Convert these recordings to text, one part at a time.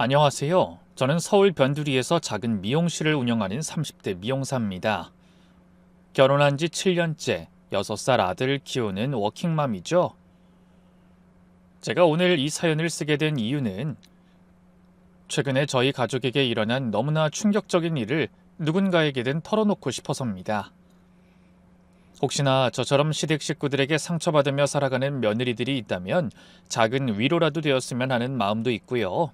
안녕하세요. 저는 서울 변두리에서 작은 미용실을 운영하는 30대 미용사입니다. 결혼한 지 7년째 6살 아들을 키우는 워킹맘이죠. 제가 오늘 이 사연을 쓰게 된 이유는 최근에 저희 가족에게 일어난 너무나 충격적인 일을 누군가에게든 털어놓고 싶어서입니다. 혹시나 저처럼 시댁 식구들에게 상처받으며 살아가는 며느리들이 있다면 작은 위로라도 되었으면 하는 마음도 있고요.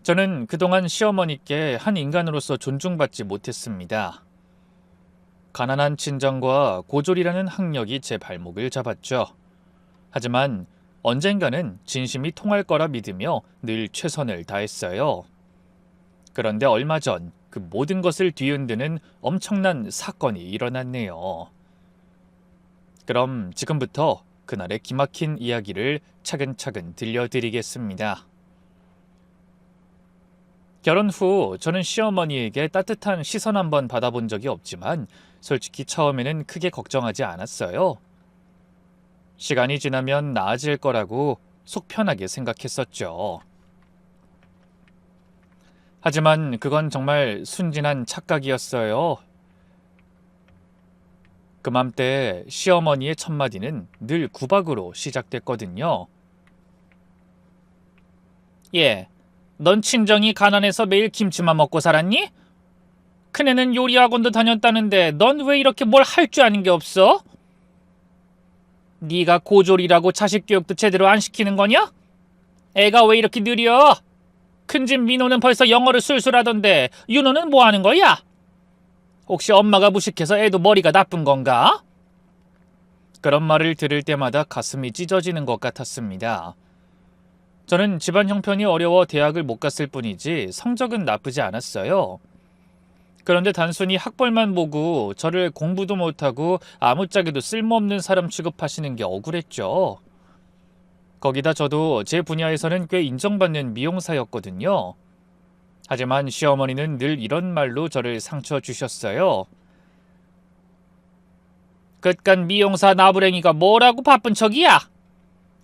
저는 그동안 시어머니께 한 인간으로서 존중받지 못했습니다. 가난한 친정과 고졸이라는 학력이 제 발목을 잡았죠. 하지만 언젠가는 진심이 통할 거라 믿으며 늘 최선을 다했어요. 그런데 얼마 전 그 모든 것을 뒤흔드는 엄청난 사건이 일어났네요. 그럼 지금부터 그날의 기막힌 이야기를 차근차근 들려드리겠습니다. 결혼 후 저는 시어머니에게 따뜻한 시선 한번 받아본 적이 없지만 솔직히 처음에는 크게 걱정하지 않았어요. 시간이 지나면 나아질 거라고 속 편하게 생각했었죠. 하지만 그건 정말 순진한 착각이었어요. 그맘때 시어머니의 첫마디는 늘 구박으로 시작됐거든요. 예, 넌 친정이 가난해서 매일 김치만 먹고 살았니? 큰애는 요리학원도 다녔다는데 넌 왜 이렇게 뭘 할 줄 아는 게 없어? 네가 고졸이라고 자식 교육도 제대로 안 시키는 거냐? 애가 왜 이렇게 느려? 큰집 민호는 벌써 영어를 술술 하던데 윤호는 뭐 하는 거야? 혹시 엄마가 무식해서 애도 머리가 나쁜 건가? 그런 말을 들을 때마다 가슴이 찢어지는 것 같았습니다. 저는 집안 형편이 어려워 대학을 못 갔을 뿐이지 성적은 나쁘지 않았어요. 그런데 단순히 학벌만 보고 저를 공부도 못하고 아무짝에도 쓸모없는 사람 취급하시는 게 억울했죠. 거기다 저도 제 분야에서는 꽤 인정받는 미용사였거든요. 하지만 시어머니는 늘 이런 말로 저를 상처 주셨어요. 그깟 미용사 나부랭이가 뭐라고 바쁜 척이야?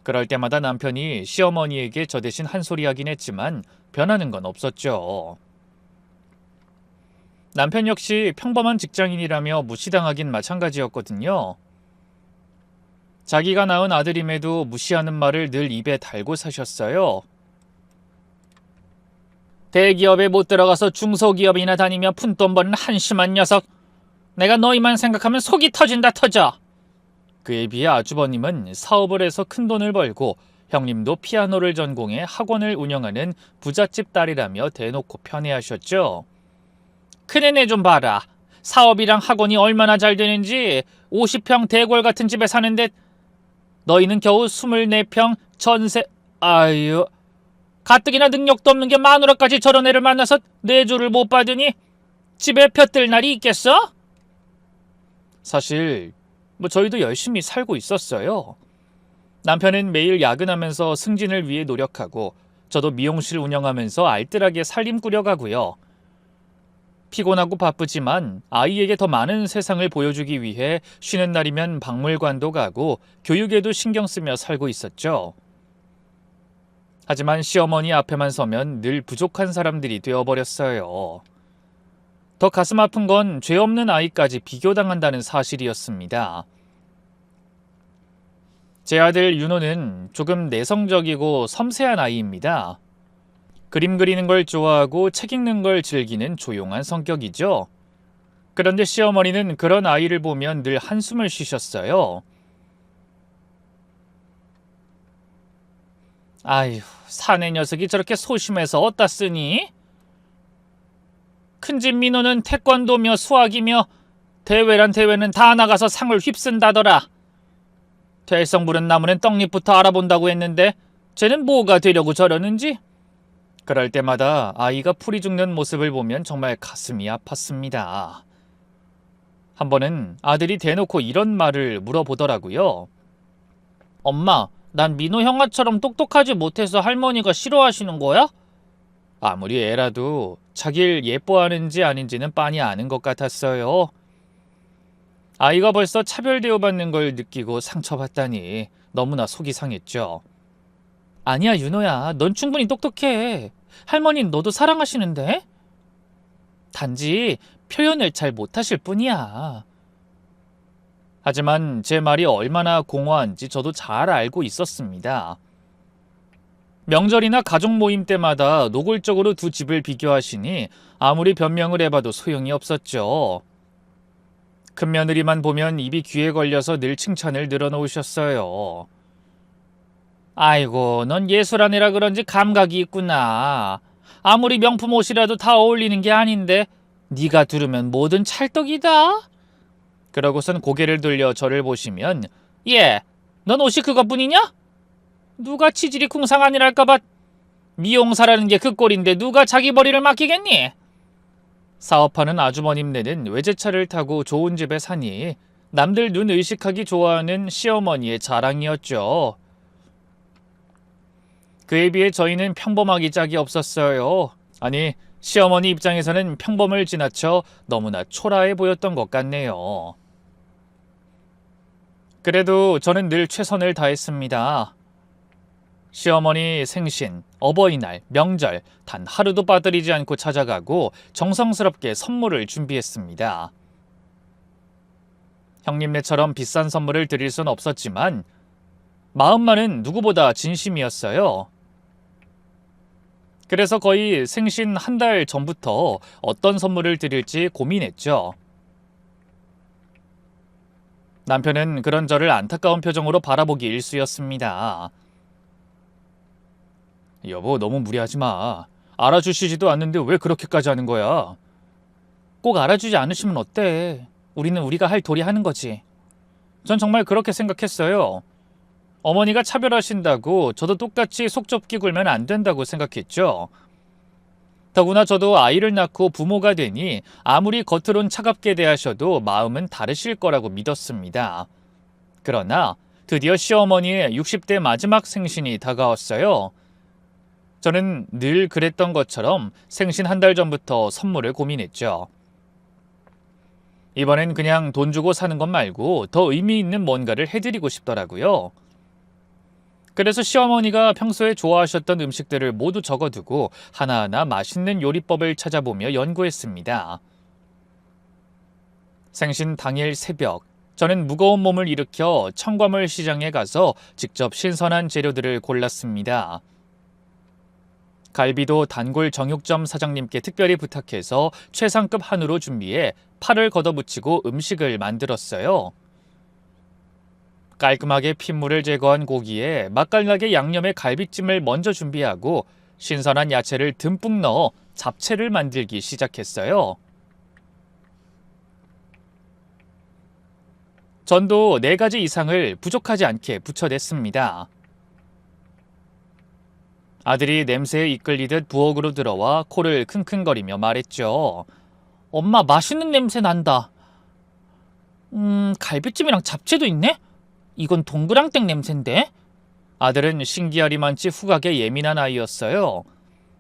그럴 때마다 남편이 시어머니에게 저 대신 한 소리 하긴 했지만 변하는 건 없었죠. 남편 역시 평범한 직장인이라며 무시당하긴 마찬가지였거든요. 자기가 낳은 아들임에도 무시하는 말을 늘 입에 달고 사셨어요. 대기업에 못 들어가서 중소기업이나 다니며 푼돈 버는 한심한 녀석. 내가 너희만 생각하면 속이 터진다 터져. 그에 비해 아주버님은 사업을 해서 큰 돈을 벌고 형님도 피아노를 전공해 학원을 운영하는 부잣집 딸이라며 대놓고 편애하셨죠. 큰애네 좀 봐라. 사업이랑 학원이 얼마나 잘 되는지 50평 대궐 같은 집에 사는데 너희는 겨우 24평 전세. 아유, 가뜩이나 능력도 없는 게 마누라까지 저런 애를 만나서 내조를 못 받으니 집에 볕들 날이 있겠어? 사실 저희도 열심히 살고 있었어요. 남편은 매일 야근하면서 승진을 위해 노력하고 저도 미용실 운영하면서 알뜰하게 살림 꾸려가고요. 피곤하고 바쁘지만 아이에게 더 많은 세상을 보여주기 위해 쉬는 날이면 박물관도 가고 교육에도 신경 쓰며 살고 있었죠. 하지만 시어머니 앞에만 서면 늘 부족한 사람들이 되어버렸어요. 더 가슴 아픈 건 죄 없는 아이까지 비교당한다는 사실이었습니다. 제 아들 윤호는 조금 내성적이고 섬세한 아이입니다. 그림 그리는 걸 좋아하고 책 읽는 걸 즐기는 조용한 성격이죠. 그런데 시어머니는 그런 아이를 보면 늘 한숨을 쉬셨어요. 아휴, 사내 녀석이 저렇게 소심해서 어디다 쓰니? 큰집 민호는 태권도며 수학이며 대회란 대회는 다 나가서 상을 휩쓴다더라. 될성 부른 나무는 떡잎부터 알아본다고 했는데 쟤는 뭐가 되려고 저러는지? 그럴 때마다 아이가 풀이 죽는 모습을 보면 정말 가슴이 아팠습니다. 한 번은 아들이 대놓고 이런 말을 물어보더라고요. 엄마, 난 민호 형아처럼 똑똑하지 못해서 할머니가 싫어하시는 거야? 아무리 애라도 자기를 예뻐하는지 아닌지는 빤히 아는 것 같았어요. 아이가 벌써 차별 대우받는 걸 느끼고 상처받다니 너무나 속이 상했죠. 아니야, 윤호야. 넌 충분히 똑똑해. 할머니는 너도 사랑하시는데? 단지 표현을 잘 못하실 뿐이야. 하지만 제 말이 얼마나 공허한지 저도 잘 알고 있었습니다. 명절이나 가족 모임 때마다 노골적으로 두 집을 비교하시니 아무리 변명을 해봐도 소용이 없었죠. 큰며느리만 보면 입이 귀에 걸려서 늘 칭찬을 늘어놓으셨어요. 아이고, 넌 예술아내라 그런지 감각이 있구나. 아무리 명품 옷이라도 다 어울리는 게 아닌데 네가 두르면 뭐든 찰떡이다. 그러고선 고개를 돌려 저를 보시면 예, 넌 옷이 그것뿐이냐? 누가 치질이 궁상아니랄까봐 미용사라는 게 그 꼴인데 누가 자기 머리를 맡기겠니? 사업하는 아주머님네는 외제차를 타고 좋은 집에 사니 남들 눈 의식하기 좋아하는 시어머니의 자랑이었죠. 그에 비해 저희는 평범하기 짝이 없었어요. 아니, 시어머니 입장에서는 평범을 지나쳐 너무나 초라해 보였던 것 같네요. 그래도 저는 늘 최선을 다했습니다. 시어머니 생신, 어버이날, 명절 단 하루도 빠뜨리지 않고 찾아가고 정성스럽게 선물을 준비했습니다. 형님네처럼 비싼 선물을 드릴 순 없었지만 마음만은 누구보다 진심이었어요. 그래서 거의 생신 한 달 전부터 어떤 선물을 드릴지 고민했죠. 남편은 그런 저를 안타까운 표정으로 바라보기 일쑤였습니다. 여보, 너무 무리하지 마. 알아주시지도 않는데 왜 그렇게까지 하는 거야? 꼭 알아주지 않으시면 어때? 우리는 우리가 할 도리 하는 거지. 전 정말 그렇게 생각했어요. 어머니가 차별하신다고 저도 똑같이 속 좁게 굴면 안 된다고 생각했죠. 더구나 저도 아이를 낳고 부모가 되니 아무리 겉으론 차갑게 대하셔도 마음은 다르실 거라고 믿었습니다. 그러나 드디어 시어머니의 60대 마지막 생신이 다가왔어요. 저는 늘 그랬던 것처럼 생신 한 달 전부터 선물을 고민했죠. 이번엔 그냥 돈 주고 사는 것 말고 더 의미 있는 뭔가를 해드리고 싶더라고요. 그래서 시어머니가 평소에 좋아하셨던 음식들을 모두 적어두고 하나하나 맛있는 요리법을 찾아보며 연구했습니다. 생신 당일 새벽, 저는 무거운 몸을 일으켜 청과물 시장에 가서 직접 신선한 재료들을 골랐습니다. 갈비도 단골 정육점 사장님께 특별히 부탁해서 최상급 한우로 준비해 팔을 걷어붙이고 음식을 만들었어요. 깔끔하게 핏물을 제거한 고기에 맛깔나게 양념의 갈비찜을 먼저 준비하고 신선한 야채를 듬뿍 넣어 잡채를 만들기 시작했어요. 전도 4가지 이상을 부족하지 않게 부쳐냈습니다. 아들이 냄새에 이끌리듯 부엌으로 들어와 코를 킁킁거리며 말했죠. 엄마, 맛있는 냄새 난다. 갈비찜이랑 잡채도 있네? 이건 동그랑땡 냄새인데? 아들은 신기하리만치 후각에 예민한 아이였어요.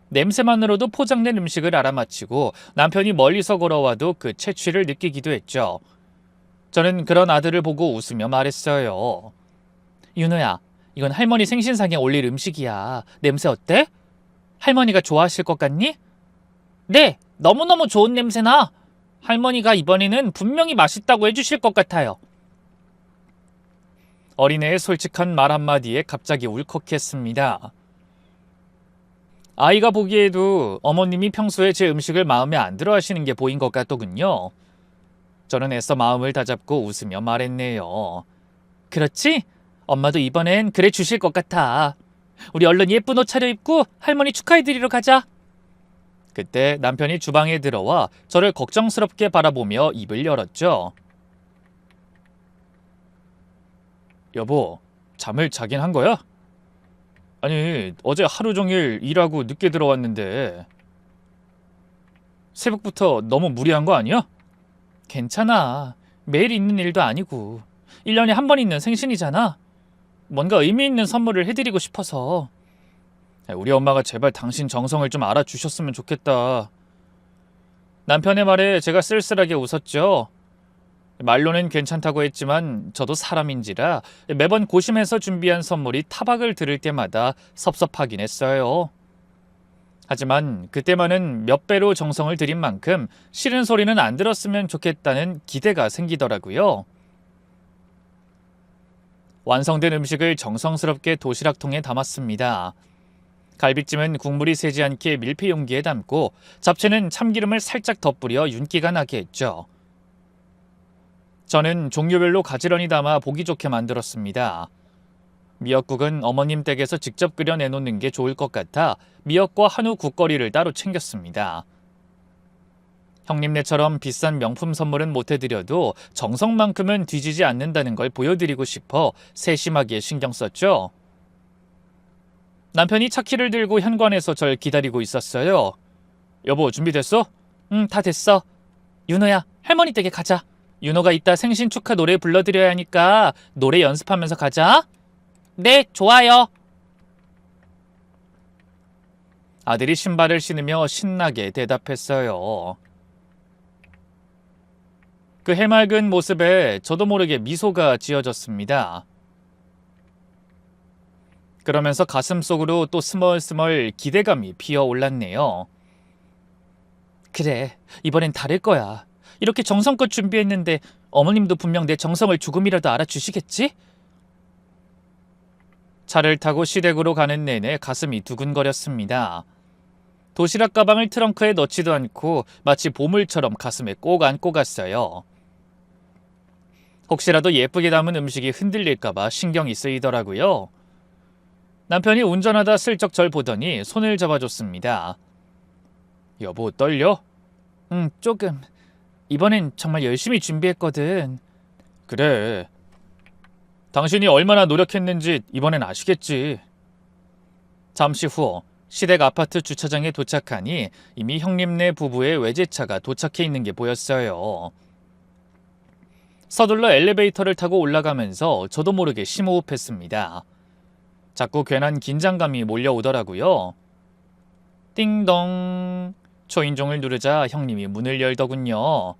냄새만으로도 포장된 음식을 알아맞히고 남편이 멀리서 걸어와도 그 채취를 느끼기도 했죠. 저는 그런 아들을 보고 웃으며 말했어요. 윤호야, 이건 할머니 생신상에 올릴 음식이야. 냄새 어때? 할머니가 좋아하실 것 같니? 네, 너무너무 좋은 냄새나. 할머니가 이번에는 분명히 맛있다고 해주실 것 같아요. 어린애의 솔직한 말 한마디에 갑자기 울컥했습니다. 아이가 보기에도 어머님이 평소에 제 음식을 마음에 안 들어 하시는 게 보인 것 같더군요. 저는 애써 마음을 다잡고 웃으며 말했네요. 그렇지? 엄마도 이번엔 그래 주실 것 같아. 우리 얼른 예쁜 옷 차려입고 할머니 축하해드리러 가자. 그때 남편이 주방에 들어와 저를 걱정스럽게 바라보며 입을 열었죠. 여보, 잠을 자긴 한 거야? 아니, 어제 하루 종일 일하고 늦게 들어왔는데 새벽부터 너무 무리한 거 아니야? 괜찮아. 매일 있는 일도 아니고 1년에 한 번 있는 생신이잖아. 뭔가 의미 있는 선물을 해드리고 싶어서. 우리 엄마가 제발 당신 정성을 좀 알아주셨으면 좋겠다. 남편의 말에 제가 쓸쓸하게 웃었죠. 말로는 괜찮다고 했지만 저도 사람인지라 매번 고심해서 준비한 선물이 타박을 들을 때마다 섭섭하긴 했어요. 하지만 그때만은 몇 배로 정성을 들인 만큼 싫은 소리는 안 들었으면 좋겠다는 기대가 생기더라고요. 완성된 음식을 정성스럽게 도시락통에 담았습니다. 갈비찜은 국물이 새지 않게 밀폐 용기에 담고 잡채는 참기름을 살짝 덧뿌려 윤기가 나게 했죠. 저는 종류별로 가지런히 담아 보기 좋게 만들었습니다. 미역국은 어머님 댁에서 직접 끓여 내놓는 게 좋을 것 같아 미역과 한우 국거리를 따로 챙겼습니다. 형님네처럼 비싼 명품 선물은 못 해드려도 정성만큼은 뒤지지 않는다는 걸 보여드리고 싶어 세심하게 신경 썼죠. 남편이 차키를 들고 현관에서 절 기다리고 있었어요. 여보, 준비됐어? 응, 다 됐어. 윤호야, 할머니 댁에 가자. 윤호가 이따 생신 축하 노래 불러드려야 하니까 노래 연습하면서 가자. 네, 좋아요. 아들이 신발을 신으며 신나게 대답했어요. 그 해맑은 모습에 저도 모르게 미소가 지어졌습니다. 그러면서 가슴속으로 또 스멀스멀 기대감이 피어올랐네요. 그래, 이번엔 다를 거야. 이렇게 정성껏 준비했는데 어머님도 분명 내 정성을 조금이라도 알아주시겠지? 차를 타고 시댁으로 가는 내내 가슴이 두근거렸습니다. 도시락 가방을 트렁크에 넣지도 않고 마치 보물처럼 가슴에 꼭 안고 갔어요. 혹시라도 예쁘게 담은 음식이 흔들릴까봐 신경이 쓰이더라고요. 남편이 운전하다 슬쩍 절 보더니 손을 잡아줬습니다. 여보, 떨려? 응, 조금. 이번엔 정말 열심히 준비했거든. 그래. 당신이 얼마나 노력했는지 이번엔 아시겠지. 잠시 후 시댁 아파트 주차장에 도착하니 이미 형님네 부부의 외제차가 도착해 있는 게 보였어요. 서둘러 엘리베이터를 타고 올라가면서 저도 모르게 심호흡했습니다. 자꾸 괜한 긴장감이 몰려오더라고요. 띵동. 초인종을 누르자 형님이 문을 열더군요.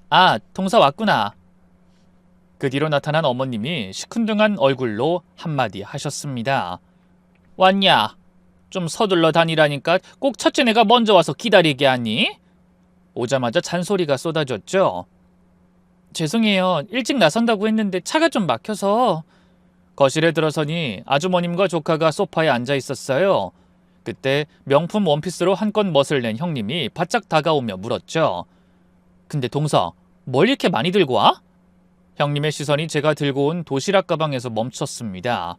아, 동서 왔구나. 그 뒤로 나타난 어머님이 시큰둥한 얼굴로 한마디 하셨습니다. 왔냐? 좀 서둘러 다니라니까 꼭 첫째네가 먼저 와서 기다리게 하니? 오자마자 잔소리가 쏟아졌죠. 죄송해요. 일찍 나선다고 했는데 차가 좀 막혀서. 거실에 들어서니 아주머님과 조카가 소파에 앉아 있었어요. 그때 명품 원피스로 한껏 멋을 낸 형님이 바짝 다가오며 물었죠. 근데 동서, 뭘 이렇게 많이 들고 와? 형님의 시선이 제가 들고 온 도시락 가방에서 멈췄습니다.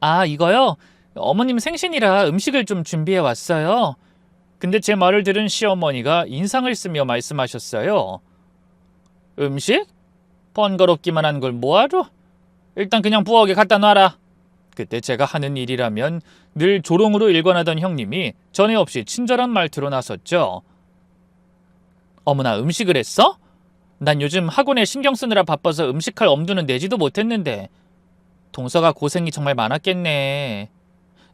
아, 이거요? 어머님 생신이라 음식을 좀 준비해 왔어요. 근데 제 말을 들은 시어머니가 인상을 쓰며 말씀하셨어요. 음식? 번거롭기만 한 걸 뭐하러? 일단 그냥 부엌에 갖다 놔라. 그때 제가 하는 일이라면 늘 조롱으로 일관하던 형님이 전에 없이 친절한 말투로 나섰죠. 어머나, 음식을 했어? 난 요즘 학원에 신경 쓰느라 바빠서 음식할 엄두는 내지도 못했는데. 동서가 고생이 정말 많았겠네.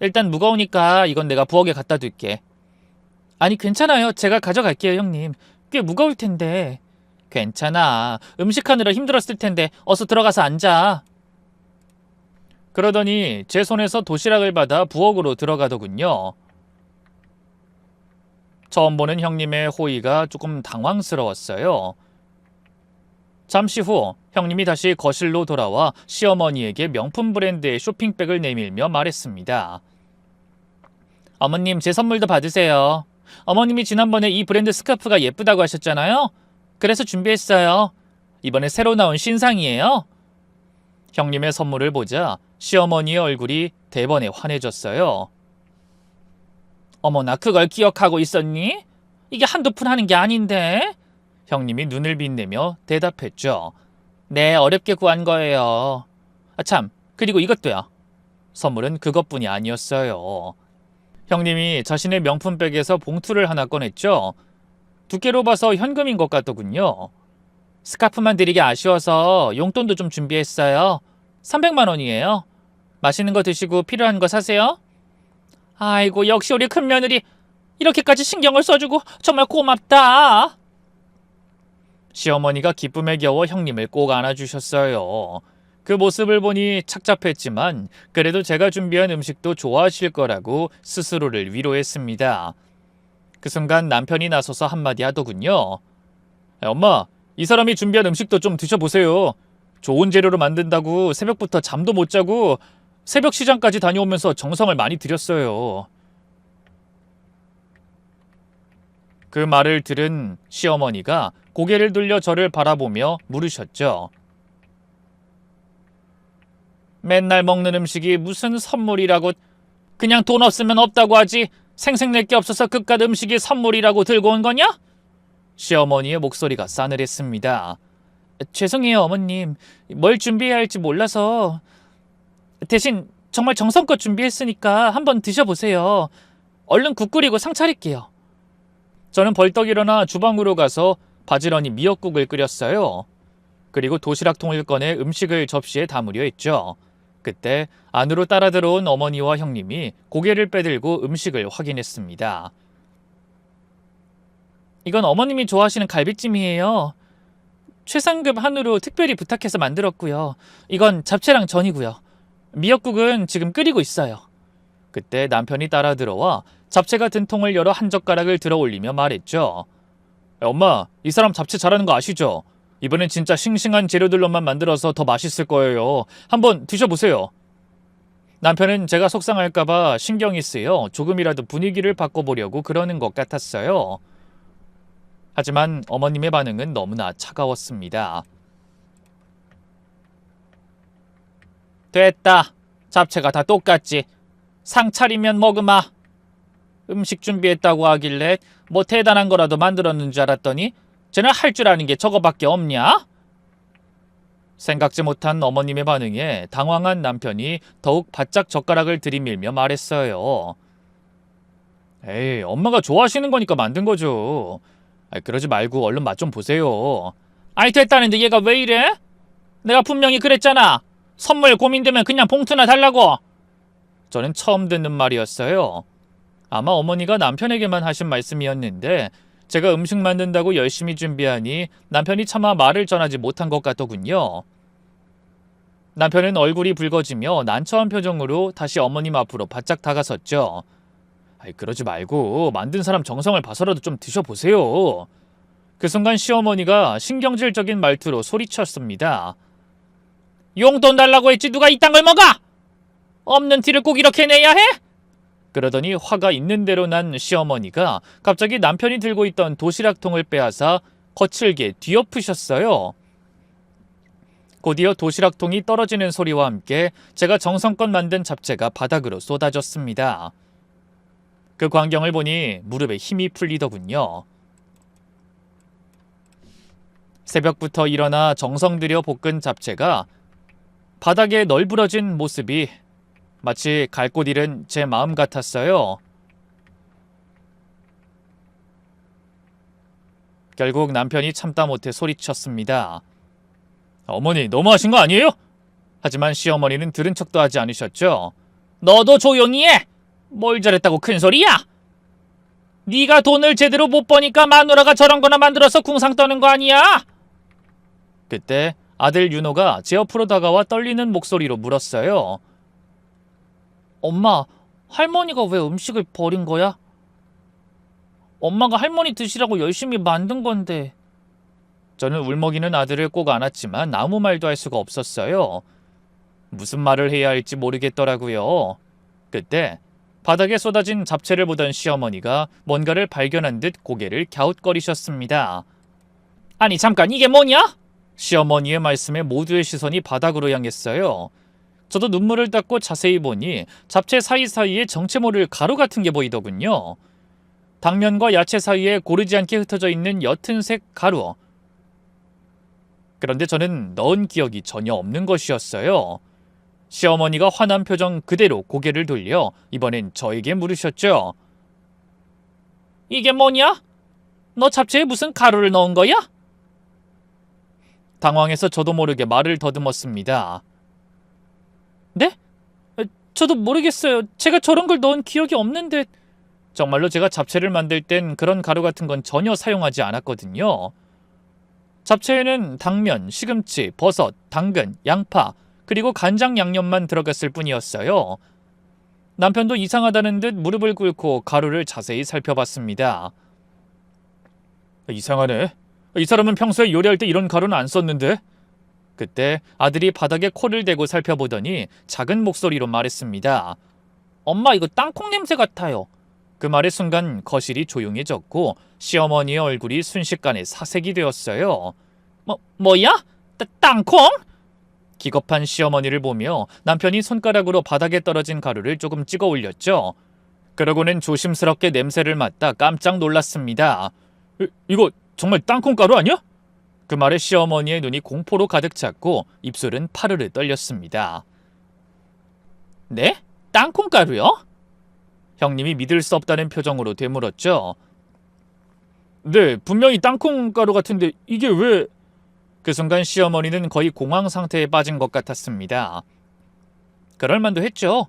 일단 무거우니까 이건 내가 부엌에 갖다 둘게. 아니, 괜찮아요. 제가 가져갈게요, 형님. 꽤 무거울 텐데. 괜찮아. 음식하느라 힘들었을 텐데 어서 들어가서 앉아. 그러더니 제 손에서 도시락을 받아 부엌으로 들어가더군요. 처음 보는 형님의 호의가 조금 당황스러웠어요. 잠시 후 형님이 다시 거실로 돌아와 시어머니에게 명품 브랜드의 쇼핑백을 내밀며 말했습니다. 어머님, 제 선물도 받으세요. 어머님이 지난번에 이 브랜드 스카프가 예쁘다고 하셨잖아요. 그래서 준비했어요. 이번에 새로 나온 신상이에요. 형님의 선물을 보자 시어머니의 얼굴이 대번에 환해졌어요. 어머나, 그걸 기억하고 있었니? 이게 한두 푼 하는 게 아닌데? 형님이 눈을 빛내며 대답했죠. 네, 어렵게 구한 거예요. 아, 참, 그리고 이것도요. 선물은 그것뿐이 아니었어요. 형님이 자신의 명품백에서 봉투를 하나 꺼냈죠. 두께로 봐서 현금인 것 같더군요. 스카프만 드리기 아쉬워서 용돈도 좀 준비했어요. 300만 원이에요. 맛있는 거 드시고 필요한 거 사세요. 아이고, 역시 우리 큰며느리 이렇게까지 신경을 써주고 정말 고맙다. 시어머니가 기쁨에 겨워 형님을 꼭 안아주셨어요. 그 모습을 보니 착잡했지만 그래도 제가 준비한 음식도 좋아하실 거라고 스스로를 위로했습니다. 그 순간 남편이 나서서 한마디 하더군요. 엄마, 이 사람이 준비한 음식도 좀 드셔보세요. 좋은 재료로 만든다고 새벽부터 잠도 못 자고 새벽 시장까지 다녀오면서 정성을 많이 들였어요. 그 말을 들은 시어머니가 고개를 돌려 저를 바라보며 물으셨죠. 맨날 먹는 음식이 무슨 선물이라고, 그냥 돈 없으면 없다고 하지 생색낼 게 없어서 그깟 음식이 선물이라고 들고 온 거냐? 시어머니의 목소리가 싸늘했습니다. 죄송해요, 어머님. 뭘 준비해야 할지 몰라서. 대신 정말 정성껏 준비했으니까 한번 드셔보세요. 얼른 국 끓이고 상 차릴게요. 저는 벌떡 일어나 주방으로 가서 바지런히 미역국을 끓였어요. 그리고 도시락통을 꺼내 음식을 접시에 담으려 했죠. 그때 안으로 따라 들어온 어머니와 형님이 고개를 빼들고 음식을 확인했습니다. 이건 어머님이 좋아하시는 갈비찜이에요. 최상급 한우로 특별히 부탁해서 만들었고요. 이건 잡채랑 전이고요. 미역국은 지금 끓이고 있어요. 그때 남편이 따라 들어와 잡채가 든 통을 열어 한 젓가락을 들어 올리며 말했죠. 엄마, 이 사람 잡채 잘하는 거 아시죠? 이번엔 진짜 싱싱한 재료들로만 만들어서 더 맛있을 거예요. 한번 드셔보세요. 남편은 제가 속상할까봐 신경이 쓰여 조금이라도 분위기를 바꿔보려고 그러는 것 같았어요. 하지만 어머님의 반응은 너무나 차가웠습니다. 됐다. 잡채가 다 똑같지. 상 차리면 먹으마. 음식 준비했다고 하길래 뭐 대단한 거라도 만들었는 줄 알았더니 쟤는 할 줄 아는 게 저거밖에 없냐? 생각지 못한 어머님의 반응에 당황한 남편이 더욱 바짝 젓가락을 들이밀며 말했어요. 에이, 엄마가 좋아하시는 거니까 만든 거죠. 그러지 말고 얼른 맛 좀 보세요. 아이, 됐다는데 얘가 왜 이래? 내가 분명히 그랬잖아. 선물 고민되면 그냥 봉투나 달라고. 저는 처음 듣는 말이었어요. 아마 어머니가 남편에게만 하신 말씀이었는데 제가 음식 만든다고 열심히 준비하니 남편이 차마 말을 전하지 못한 것 같더군요. 남편은 얼굴이 붉어지며 난처한 표정으로 다시 어머님 앞으로 바짝 다가섰죠. 그러지 말고 만든 사람 정성을 봐서라도 좀 드셔보세요. 그 순간 시어머니가 신경질적인 말투로 소리쳤습니다. 용돈 달라고 했지 누가 이딴 걸 먹어? 없는 티를 꼭 이렇게 내야 해? 그러더니 화가 있는 대로 난 시어머니가 갑자기 남편이 들고 있던 도시락통을 빼앗아 거칠게 뒤엎으셨어요. 곧이어 도시락통이 떨어지는 소리와 함께 제가 정성껏 만든 잡채가 바닥으로 쏟아졌습니다. 그 광경을 보니 무릎에 힘이 풀리더군요. 새벽부터 일어나 정성 들여 볶은 잡채가 바닥에 널브러진 모습이 마치 갈 곳 잃은 제 마음 같았어요. 결국 남편이 참다 못해 소리쳤습니다. 어머니, 너무하신 거 아니에요? 하지만 시어머니는 들은 척도 하지 않으셨죠. 너도 조용히 해! 뭘 잘했다고 큰 소리야? 네가 돈을 제대로 못 버니까 마누라가 저런 거나 만들어서 궁상 떠는 거 아니야? 그때 아들 윤호가 제 옆으로 다가와 떨리는 목소리로 물었어요. 엄마, 할머니가 왜 음식을 버린 거야? 엄마가 할머니 드시라고 열심히 만든 건데. 저는 울먹이는 아들을 꼭 안았지만 아무 말도 할 수가 없었어요. 무슨 말을 해야 할지 모르겠더라고요. 그때 바닥에 쏟아진 잡채를 보던 시어머니가 뭔가를 발견한 듯 고개를 갸웃거리셨습니다. 아니 잠깐, 이게 뭐냐? 시어머니의 말씀에 모두의 시선이 바닥으로 향했어요. 저도 눈물을 닦고 자세히 보니 잡채 사이사이에 정체 모를 가루 같은 게 보이더군요. 당면과 야채 사이에 고르지 않게 흩어져 있는 옅은 색 가루. 그런데 저는 넣은 기억이 전혀 없는 것이었어요. 시어머니가 화난 표정 그대로 고개를 돌려 이번엔 저에게 물으셨죠. 이게 뭐냐? 너 잡채에 무슨 가루를 넣은 거야? 당황해서 저도 모르게 말을 더듬었습니다. 네? 저도 모르겠어요. 제가 저런 걸 넣은 기억이 없는데. 정말로 제가 잡채를 만들 땐 그런 가루 같은 건 전혀 사용하지 않았거든요. 잡채에는 당면, 시금치, 버섯, 당근, 양파, 그리고 간장 양념만 들어갔을 뿐이었어요. 남편도 이상하다는 듯 무릎을 꿇고 가루를 자세히 살펴봤습니다. 이상하네. 이 사람은 평소에 요리할 때 이런 가루는 안 썼는데? 그때 아들이 바닥에 코를 대고 살펴보더니 작은 목소리로 말했습니다. 엄마, 이거 땅콩 냄새 같아요. 그 말의 순간 거실이 조용해졌고 시어머니의 얼굴이 순식간에 사색이 되었어요. 뭐야? 땅콩? 기겁한 시어머니를 보며 남편이 손가락으로 바닥에 떨어진 가루를 조금 찍어 올렸죠. 그러고는 조심스럽게 냄새를 맡다 깜짝 놀랐습니다. 이거 정말 땅콩가루 아니야? 그 말에 시어머니의 눈이 공포로 가득 찼고 입술은 파르르 떨렸습니다. 네? 땅콩가루요? 형님이 믿을 수 없다는 표정으로 되물었죠. 네, 분명히 땅콩가루 같은데 이게 왜... 그 순간 시어머니는 거의 공황 상태에 빠진 것 같았습니다. 그럴만도 했죠.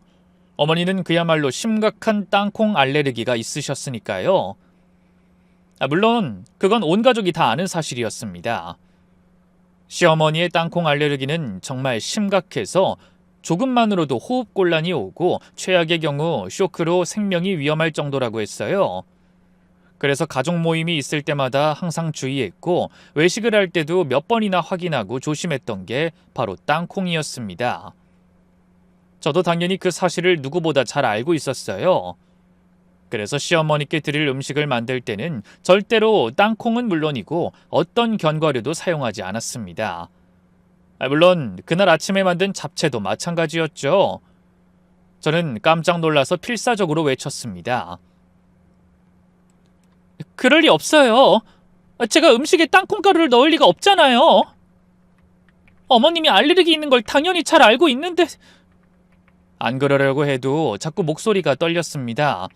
어머니는 그야말로 심각한 땅콩 알레르기가 있으셨으니까요. 물론 그건 온 가족이 다 아는 사실이었습니다. 시어머니의 땅콩 알레르기는 정말 심각해서 조금만으로도 호흡곤란이 오고 최악의 경우 쇼크로 생명이 위험할 정도라고 했어요. 그래서 가족 모임이 있을 때마다 항상 주의했고 외식을 할 때도 몇 번이나 확인하고 조심했던 게 바로 땅콩이었습니다. 저도 당연히 그 사실을 누구보다 잘 알고 있었어요. 그래서 시어머니께 드릴 음식을 만들 때는 절대로 땅콩은 물론이고 어떤 견과류도 사용하지 않았습니다. 물론 그날 아침에 만든 잡채도 마찬가지였죠. 저는 깜짝 놀라서 필사적으로 외쳤습니다. 그럴 리 없어요. 제가 음식에 땅콩가루를 넣을 리가 없잖아요. 어머님이 알레르기 있는 걸 당연히 잘 알고 있는데... 안 그러려고 해도 자꾸 목소리가 떨렸습니다.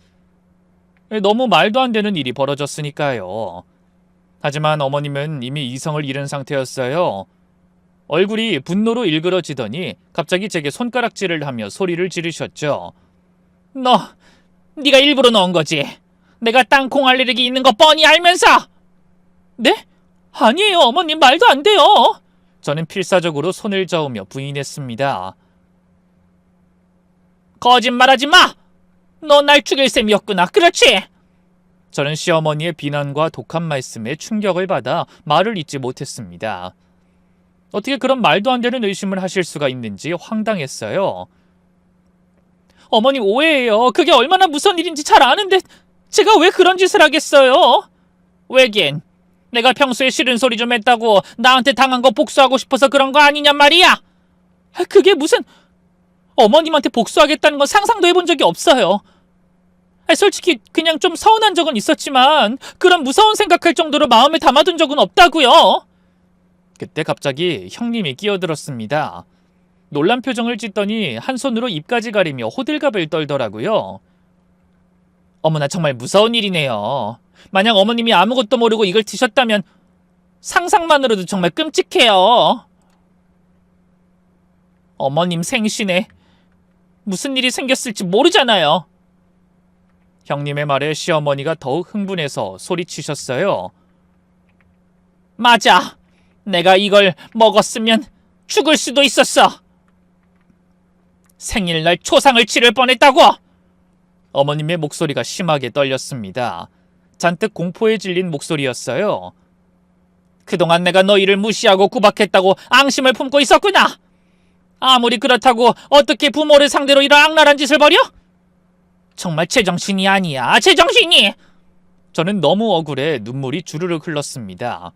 너무 말도 안 되는 일이 벌어졌으니까요. 하지만 어머님은 이미 이성을 잃은 상태였어요. 얼굴이 분노로 일그러지더니 갑자기 제게 손가락질을 하며 소리를 지르셨죠. 네가 일부러 넣은 거지. 내가 땅콩 알레르기 있는 거 뻔히 알면서! 네? 아니에요, 어머님, 말도 안 돼요. 저는 필사적으로 손을 저으며 부인했습니다. 거짓말하지 마! 너 날 죽일 셈이었구나, 그렇지? 저는 시어머니의 비난과 독한 말씀에 충격을 받아 말을 잇지 못했습니다. 어떻게 그런 말도 안 되는 의심을 하실 수가 있는지 황당했어요. 어머님 오해예요. 그게 얼마나 무서운 일인지 잘 아는데 제가 왜 그런 짓을 하겠어요? 왜긴 내가 평소에 싫은 소리 좀 했다고 나한테 당한 거 복수하고 싶어서 그런 거 아니냔 말이야. 그게 무슨... 어머님한테 복수하겠다는 건 상상도 해본 적이 없어요. 솔직히 그냥 좀 서운한 적은 있었지만 그런 무서운 생각할 정도로 마음에 담아둔 적은 없다고요. 그때 갑자기 형님이 끼어들었습니다. 놀란 표정을 짓더니 한 손으로 입까지 가리며 호들갑을 떨더라고요. 어머나, 정말 무서운 일이네요. 만약 어머님이 아무것도 모르고 이걸 드셨다면 상상만으로도 정말 끔찍해요. 어머님 생신에 무슨 일이 생겼을지 모르잖아요. 형님의 말에 시어머니가 더욱 흥분해서 소리치셨어요. 맞아. 내가 이걸 먹었으면 죽을 수도 있었어. 생일날 초상을 치를 뻔했다고. 어머님의 목소리가 심하게 떨렸습니다. 잔뜩 공포에 질린 목소리였어요. 그동안 내가 너희를 무시하고 구박했다고 앙심을 품고 있었구나. 아무리 그렇다고 어떻게 부모를 상대로 이런 악랄한 짓을 벌여? 정말 제정신이 아니야, 제정신이! 저는 너무 억울해 눈물이 주르륵 흘렀습니다.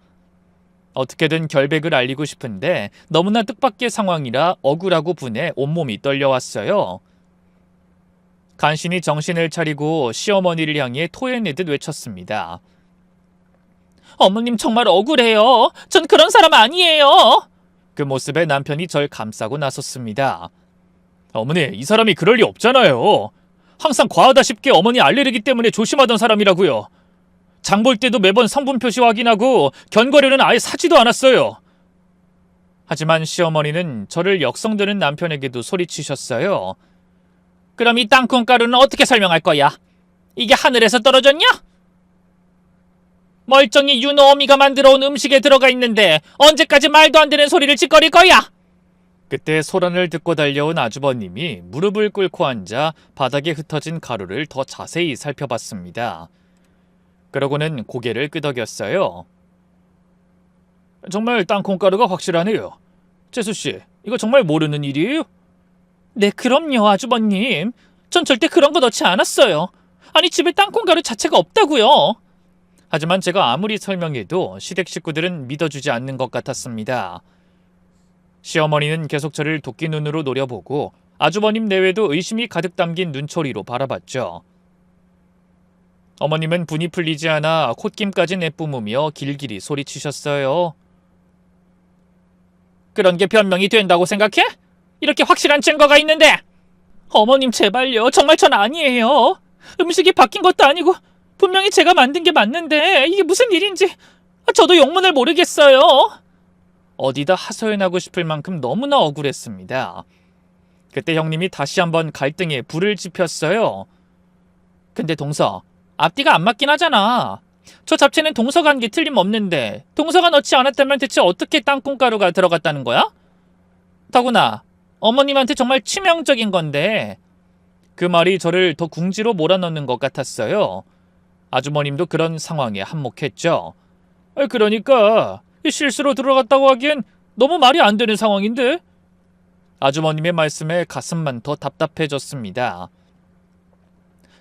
어떻게든 결백을 알리고 싶은데 너무나 뜻밖의 상황이라 억울하고 분해 온몸이 떨려왔어요. 간신히 정신을 차리고 시어머니를 향해 토해내듯 외쳤습니다. 어머님 정말 억울해요. 전 그런 사람 아니에요. 그 모습에 남편이 절 감싸고 나섰습니다. 어머니, 이 사람이 그럴 리 없잖아요. 항상 과하다 싶게 어머니 알레르기 때문에 조심하던 사람이라고요. 장 볼 때도 매번 성분 표시 확인하고 견과류는 아예 사지도 않았어요. 하지만 시어머니는 저를 역성드는 남편에게도 소리치셨어요. 그럼 이 땅콩가루는 어떻게 설명할 거야? 이게 하늘에서 떨어졌냐? 멀쩡히 윤호 어미가 만들어온 음식에 들어가 있는데 언제까지 말도 안 되는 소리를 짓거릴 거야? 그때 소란을 듣고 달려온 아주버님이 무릎을 꿇고 앉아 바닥에 흩어진 가루를 더 자세히 살펴봤습니다. 그러고는 고개를 끄덕였어요. 정말 땅콩가루가 확실하네요. 재수씨, 이거 정말 모르는 일이에요? 네, 그럼요, 아주버님. 전 절대 그런 거 넣지 않았어요. 아니, 집에 땅콩가루 자체가 없다고요. 하지만 제가 아무리 설명해도 시댁 식구들은 믿어주지 않는 것 같았습니다. 시어머니는 계속 저를 도끼 눈으로 노려보고 아주버님 내외도 의심이 가득 담긴 눈초리로 바라봤죠. 어머님은 분이 풀리지 않아 콧김까지 내뿜으며 길길이 소리치셨어요. 그런 게 변명이 된다고 생각해? 이렇게 확실한 증거가 있는데! 어머님 제발요. 정말 전 아니에요. 음식이 바뀐 것도 아니고 분명히 제가 만든 게 맞는데 이게 무슨 일인지 저도 영문을 모르겠어요. 어디다 하소연하고 싶을 만큼 너무나 억울했습니다. 그때 형님이 다시 한번 갈등에 불을 지폈어요. 근데 동서, 앞뒤가 안 맞긴 하잖아. 저 잡채는 동서가 한 게 틀림없는데 동서가 넣지 않았다면 대체 어떻게 땅콩가루가 들어갔다는 거야? 더구나 어머님한테 정말 치명적인 건데. 그 말이 저를 더 궁지로 몰아넣는 것 같았어요. 아주머님도 그런 상황에 한몫했죠. 그러니까 실수로 들어갔다고 하기엔 너무 말이 안 되는 상황인데? 아주머님의 말씀에 가슴만 더 답답해졌습니다.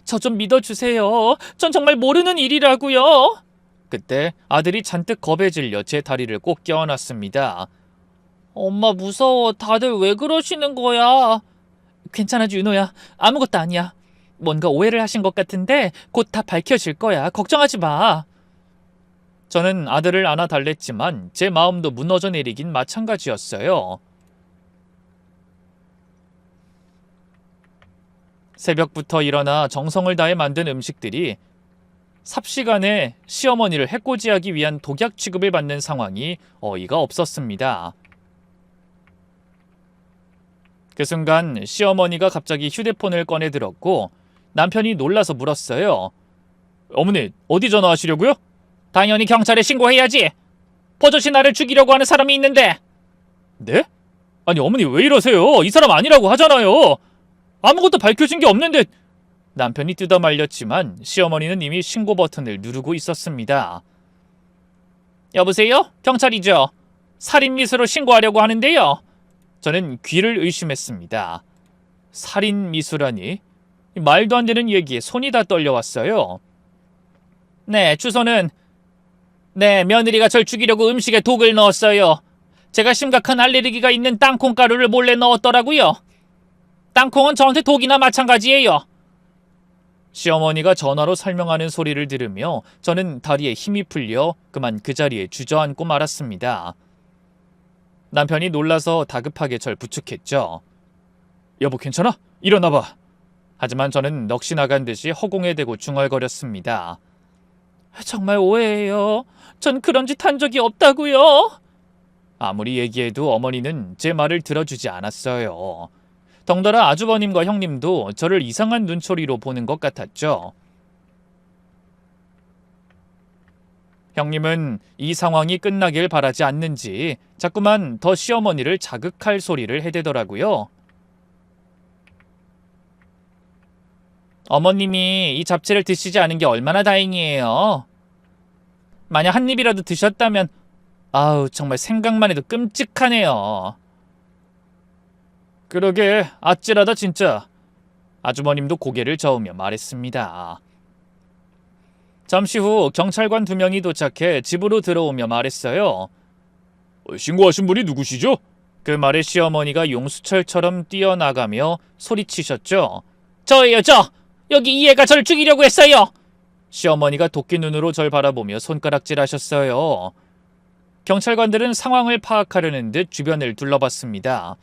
저 좀 믿어주세요. 전 정말 모르는 일이라고요. 그때 아들이 잔뜩 겁에 질려 제 다리를 꼭 껴안았습니다. 엄마 무서워. 다들 왜 그러시는 거야? 괜찮아, 윤호야. 아무것도 아니야. 뭔가 오해를 하신 것 같은데 곧 다 밝혀질 거야. 걱정하지 마. 저는 아들을 안아 달랬지만 제 마음도 무너져 내리긴 마찬가지였어요. 새벽부터 일어나 정성을 다해 만든 음식들이 삽시간에 시어머니를 해코지하기 위한 독약 취급을 받는 상황이 어이가 없었습니다. 그 순간 시어머니가 갑자기 휴대폰을 꺼내 들었고 남편이 놀라서 물었어요. 어머니, 어디 전화하시려고요? 당연히 경찰에 신고해야지. 버젓이 나를 죽이려고 하는 사람이 있는데. 네? 아니 어머니 왜 이러세요? 이 사람 아니라고 하잖아요. 아무것도 밝혀진 게 없는데. 남편이 뜯어 말렸지만 시어머니는 이미 신고 버튼을 누르고 있었습니다. 여보세요? 경찰이죠? 살인미수로 신고하려고 하는데요. 저는 귀를 의심했습니다. 살인미수라니? 말도 안 되는 얘기에 손이 다 떨려왔어요. 네, 주소는... 네, 며느리가 절 죽이려고 음식에 독을 넣었어요. 제가 심각한 알레르기가 있는 땅콩가루를 몰래 넣었더라고요. 땅콩은 저한테 독이나 마찬가지예요. 시어머니가 전화로 설명하는 소리를 들으며 저는 다리에 힘이 풀려 그만 그 자리에 주저앉고 말았습니다. 남편이 놀라서 다급하게 절 부축했죠. 여보 괜찮아? 일어나봐. 하지만 저는 넋이 나간 듯이 허공에 대고 중얼거렸습니다. 정말 오해해요. 전 그런 짓 한 적이 없다고요. 아무리 얘기해도 어머니는 제 말을 들어주지 않았어요. 덩달아 아주버님과 형님도 저를 이상한 눈초리로 보는 것 같았죠. 형님은 이 상황이 끝나길 바라지 않는지 자꾸만 더 시어머니를 자극할 소리를 해대더라고요. 어머님이 이 잡채를 드시지 않은 게 얼마나 다행이에요. 만약 한 입이라도 드셨다면 아우 정말 생각만 해도 끔찍하네요. 그러게 아찔하다 진짜. 아주머님도 고개를 저으며 말했습니다. 잠시 후 경찰관 2명이 도착해 집으로 들어오며 말했어요. 신고하신 분이 누구시죠? 그 말에 시어머니가 용수철처럼 뛰어나가며 소리치셨죠. 저예요, 저! 여기 이 애가 절 죽이려고 했어요! 시어머니가 도끼 눈으로 절 바라보며 손가락질하셨어요. 경찰관들은 상황을 파악하려는 듯 주변을 둘러봤습니다.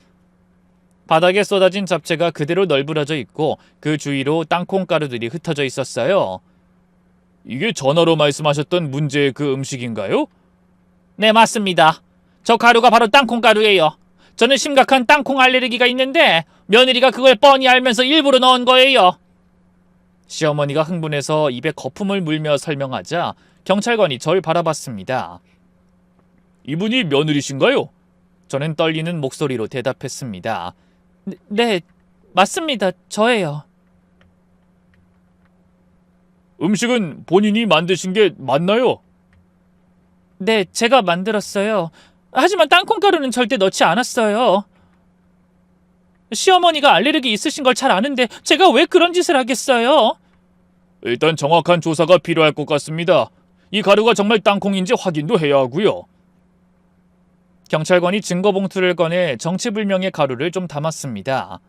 바닥에 쏟아진 잡채가 그대로 널브러져 있고 그 주위로 땅콩가루들이 흩어져 있었어요. 이게 전화로 말씀하셨던 문제의 그 음식인가요? 네, 맞습니다. 저 가루가 바로 땅콩가루예요. 저는 심각한 땅콩 알레르기가 있는데 며느리가 그걸 뻔히 알면서 일부러 넣은 거예요. 시어머니가 흥분해서 입에 거품을 물며 설명하자 경찰관이 절 바라봤습니다. 이분이 며느리신가요? 저는 떨리는 목소리로 대답했습니다. 네, 맞습니다. 저예요. 음식은 본인이 만드신 게 맞나요? 네, 제가 만들었어요. 하지만 땅콩가루는 절대 넣지 않았어요. 시어머니가 알레르기 있으신 걸 잘 아는데 제가 왜 그런 짓을 하겠어요? 일단 정확한 조사가 필요할 것 같습니다. 이 가루가 정말 땅콩인지 확인도 해야 하고요. 경찰관이 증거봉투를 꺼내 정체불명의 가루를 좀 담았습니다.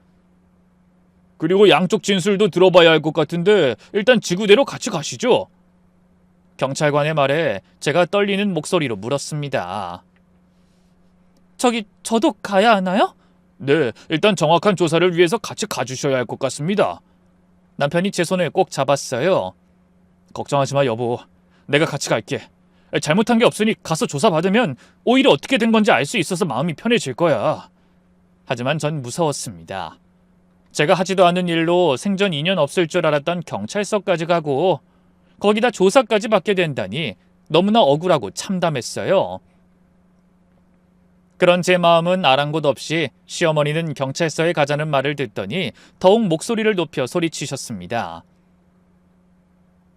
그리고 양쪽 진술도 들어봐야 할 것 같은데 일단 지구대로 같이 가시죠. 경찰관의 말에 제가 떨리는 목소리로 물었습니다. 저도 가야 하나요? 네, 일단 정확한 조사를 위해서 같이 가주셔야 할 것 같습니다. 남편이 제 손을 꼭 잡았어요. 걱정하지 마, 여보. 내가 같이 갈게. 잘못한 게 없으니 가서 조사받으면 오히려 어떻게 된 건지 알 수 있어서 마음이 편해질 거야. 하지만 전 무서웠습니다. 제가 하지도 않은 일로 생전 인연 없을 줄 알았던 경찰서까지 가고 거기다 조사까지 받게 된다니 너무나 억울하고 참담했어요. 그런 제 마음은 아랑곳 없이 시어머니는 경찰서에 가자는 말을 듣더니 더욱 목소리를 높여 소리치셨습니다.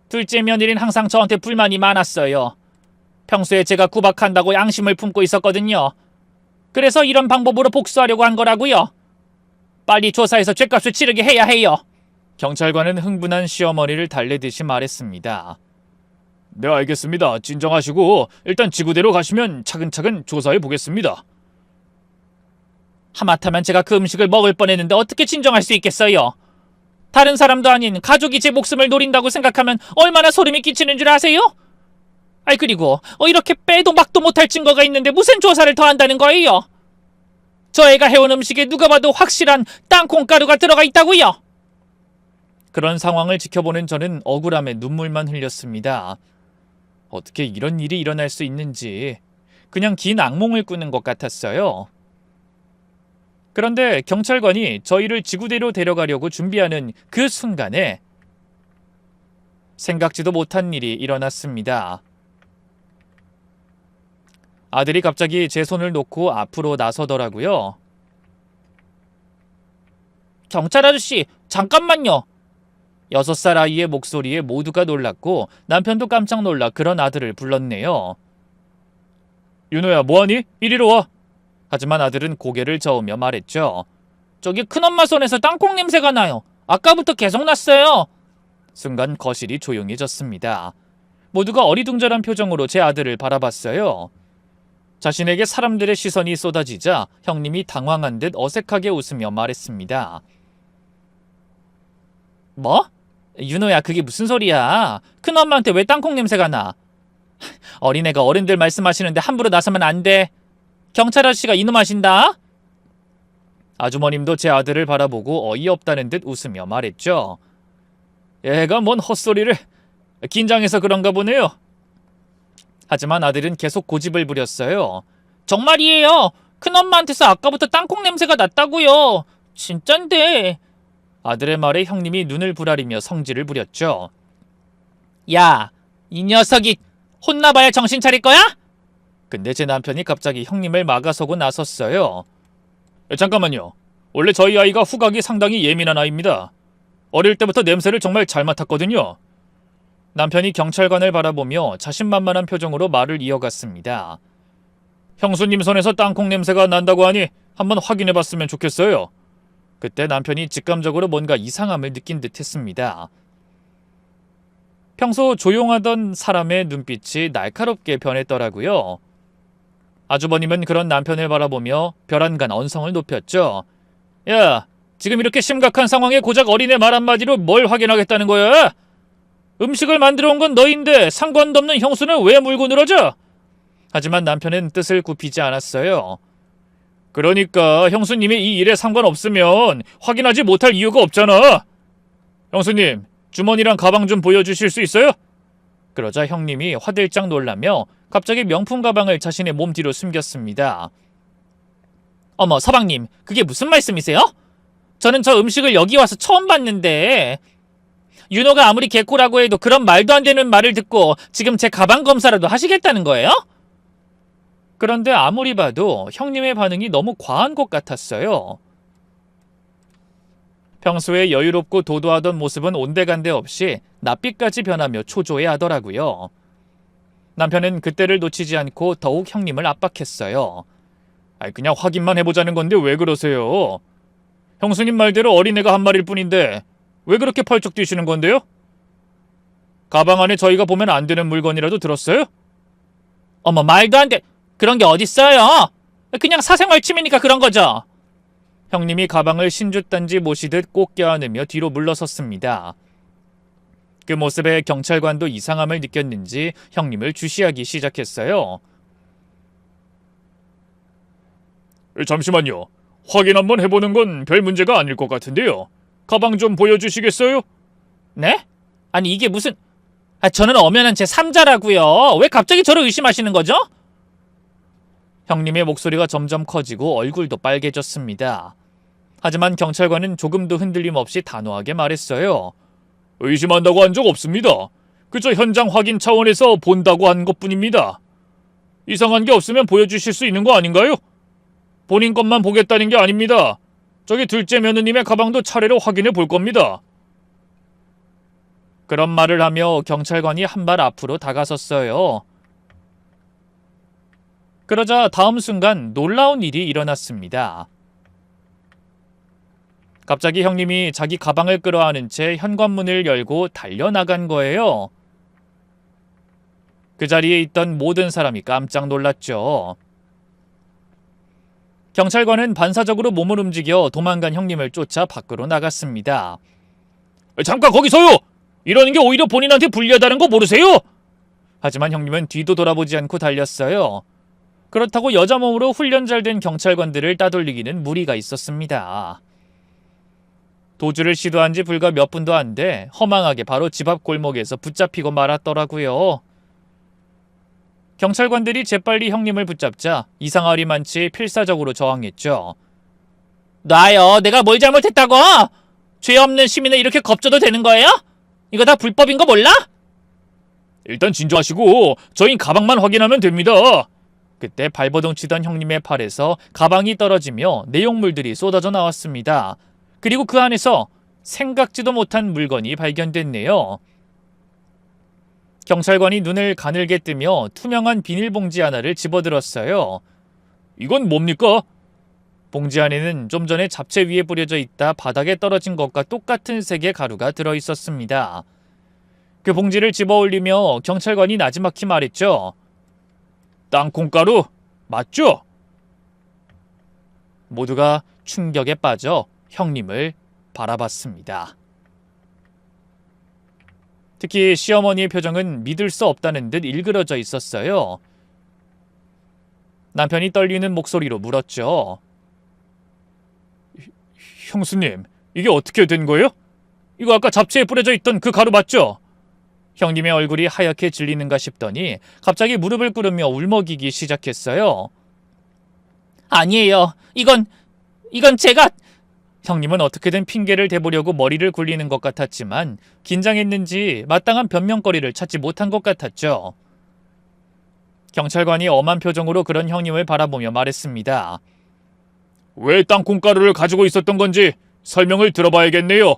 둘째 며느리는 항상 저한테 불만이 많았어요. 평소에 제가 구박한다고 양심을 품고 있었거든요. 그래서 이런 방법으로 복수하려고 한 거라고요. 빨리 조사해서 죗값을 치르게 해야 해요. 경찰관은 흥분한 시어머니를 달래듯이 말했습니다. 네, 알겠습니다. 진정하시고 일단 지구대로 가시면 차근차근 조사해 보겠습니다. 하마터면 제가 그 음식을 먹을 뻔했는데 어떻게 진정할 수 있겠어요? 다른 사람도 아닌 가족이 제 목숨을 노린다고 생각하면 얼마나 소름이 끼치는 줄 아세요? 그리고 이렇게 빼도 막도 못할 증거가 있는데 무슨 조사를 더 한다는 거예요? 저 애가 해온 음식에 누가 봐도 확실한 땅콩가루가 들어가 있다고요? 그런 상황을 지켜보는 저는 억울함에 눈물만 흘렸습니다. 어떻게 이런 일이 일어날 수 있는지 그냥 긴 악몽을 꾸는 것 같았어요. 그런데 경찰관이 저희를 지구대로 데려가려고 준비하는 그 순간에 생각지도 못한 일이 일어났습니다. 아들이 갑자기 제 손을 놓고 앞으로 나서더라고요. 경찰 아저씨, 잠깐만요. 6살 아이의 목소리에 모두가 놀랐고 남편도 깜짝 놀라 그런 아들을 불렀네요. 윤호야, 뭐하니? 이리로 와. 하지만 아들은 고개를 저으며 말했죠. 저기 큰엄마 손에서 땅콩 냄새가 나요. 아까부터 계속 났어요. 순간 거실이 조용해졌습니다. 모두가 어리둥절한 표정으로 제 아들을 바라봤어요. 자신에게 사람들의 시선이 쏟아지자 형님이 당황한 듯 어색하게 웃으며 말했습니다. 뭐? 윤호야, 그게 무슨 소리야? 큰엄마한테 왜 땅콩 냄새가 나? 어린애가 어른들 말씀하시는데 함부로 나서면 안 돼. 경찰 아저씨가 이놈 하신다? 아주머님도 제 아들을 바라보고 어이없다는 듯 웃으며 말했죠. 얘가 뭔 헛소리를. 긴장해서 그런가 보네요. 하지만 아들은 계속 고집을 부렸어요. 정말이에요. 큰엄마한테서 아까부터 땅콩 냄새가 났다고요. 진짠데. 아들의 말에 형님이 눈을 부라리며 성질을 부렸죠. 야, 이 녀석이 혼나봐야 정신 차릴 거야? 근데 제 남편이 갑자기 형님을 막아서고 나섰어요. 잠깐만요. 원래 저희 아이가 후각이 상당히 예민한 아이입니다. 어릴 때부터 냄새를 정말 잘 맡았거든요. 남편이 경찰관을 바라보며 자신만만한 표정으로 말을 이어갔습니다. 형수님 손에서 땅콩 냄새가 난다고 하니 한번 확인해봤으면 좋겠어요. 그때 남편이 직감적으로 뭔가 이상함을 느낀 듯 했습니다. 평소 조용하던 사람의 눈빛이 날카롭게 변했더라고요. 아주버님은 그런 남편을 바라보며 벼랑간 언성을 높였죠. 야, 지금 이렇게 심각한 상황에 고작 어린애 말 한마디로 뭘 확인하겠다는 거야? 음식을 만들어 온 건 너인데 상관도 없는 형수는 왜 물고 늘어져? 하지만 남편은 뜻을 굽히지 않았어요. 그러니까 형수님이 이 일에 상관없으면 확인하지 못할 이유가 없잖아. 형수님, 주머니랑 가방 좀 보여주실 수 있어요? 그러자 형님이 화들짝 놀라며 갑자기 명품 가방을 자신의 몸 뒤로 숨겼습니다. 어머, 서방님, 그게 무슨 말씀이세요? 저는 저 음식을 여기 와서 처음 봤는데. 윤호가 아무리 개코라고 해도 그런 말도 안 되는 말을 듣고 지금 제 가방 검사라도 하시겠다는 거예요? 그런데 아무리 봐도 형님의 반응이 너무 과한 것 같았어요. 평소에 여유롭고 도도하던 모습은 온데간데 없이 낯빛까지 변하며 초조해하더라고요. 남편은 그때를 놓치지 않고 더욱 형님을 압박했어요. 그냥 확인만 해보자는 건데 왜 그러세요? 형수님 말대로 어린애가 한 마리일 뿐인데 왜 그렇게 펄쩍 뛰시는 건데요? 가방 안에 저희가 보면 안 되는 물건이라도 들었어요? 어머, 말도 안 돼. 그런 게 어딨어요? 그냥 사생활 침해니까 그런 거죠. 형님이 가방을 신주단지 모시듯 꼭 껴안으며 뒤로 물러섰습니다. 그 모습에 경찰관도 이상함을 느꼈는지 형님을 주시하기 시작했어요. 잠시만요. 확인 한번 해보는 건 별 문제가 아닐 것 같은데요. 가방 좀 보여주시겠어요? 네? 아니 이게 무슨... 저는 엄연한 제 3자라고요. 왜 갑자기 저를 의심하시는 거죠? 형님의 목소리가 점점 커지고 얼굴도 빨개졌습니다. 하지만 경찰관은 조금도 흔들림 없이 단호하게 말했어요. 의심한다고 한 적 없습니다. 그저 현장 확인 차원에서 본다고 한 것뿐입니다. 이상한 게 없으면 보여주실 수 있는 거 아닌가요? 본인 것만 보겠다는 게 아닙니다. 저기 둘째 며느님의 가방도 차례로 확인해 볼 겁니다. 그런 말을 하며 경찰관이 한 발 앞으로 다가섰어요. 그러자 다음 순간 놀라운 일이 일어났습니다. 갑자기 형님이 자기 가방을 끌어안은 채 현관문을 열고 달려나간 거예요. 그 자리에 있던 모든 사람이 깜짝 놀랐죠. 경찰관은 반사적으로 몸을 움직여 도망간 형님을 쫓아 밖으로 나갔습니다. 잠깐 거기서요! 이러는 게 오히려 본인한테 불리하다는 거 모르세요? 하지만 형님은 뒤도 돌아보지 않고 달렸어요. 그렇다고 여자 몸으로 훈련 잘 된 경찰관들을 따돌리기는 무리가 있었습니다. 도주를 시도한 지 불과 몇 분도 안 돼 허망하게 바로 집 앞 골목에서 붙잡히고 말았더라고요. 경찰관들이 재빨리 형님을 붙잡자 이상하리만치 필사적으로 저항했죠. 놔요. 내가 뭘 잘못했다고? 죄 없는 시민을 이렇게 겁줘도 되는 거예요? 이거 다 불법인 거 몰라? 일단 진정하시고 저희 가방만 확인하면 됩니다. 그때 발버둥 치던 형님의 팔에서 가방이 떨어지며 내용물들이 쏟아져 나왔습니다. 그리고 그 안에서 생각지도 못한 물건이 발견됐네요. 경찰관이 눈을 가늘게 뜨며 투명한 비닐봉지 하나를 집어들었어요. 이건 뭡니까? 봉지 안에는 좀 전에 잡채 위에 뿌려져 있다 바닥에 떨어진 것과 똑같은 색의 가루가 들어있었습니다. 그 봉지를 집어올리며 경찰관이 나지막히 말했죠. 땅콩가루 맞죠? 모두가 충격에 빠져 형님을 바라봤습니다. 특히 시어머니의 표정은 믿을 수 없다는 듯 일그러져 있었어요. 남편이 떨리는 목소리로 물었죠. 형수님, 이게 어떻게 된 거예요? 이거 아까 잡채에 뿌려져 있던 그 가루 맞죠? 형님의 얼굴이 하얗게 질리는가 싶더니 갑자기 무릎을 꿇으며 울먹이기 시작했어요. 아니에요. 이건 제가... 형님은 어떻게든 핑계를 대보려고 머리를 굴리는 것 같았지만 긴장했는지 마땅한 변명거리를 찾지 못한 것 같았죠. 경찰관이 엄한 표정으로 그런 형님을 바라보며 말했습니다. 왜 땅콩가루를 가지고 있었던 건지 설명을 들어봐야겠네요.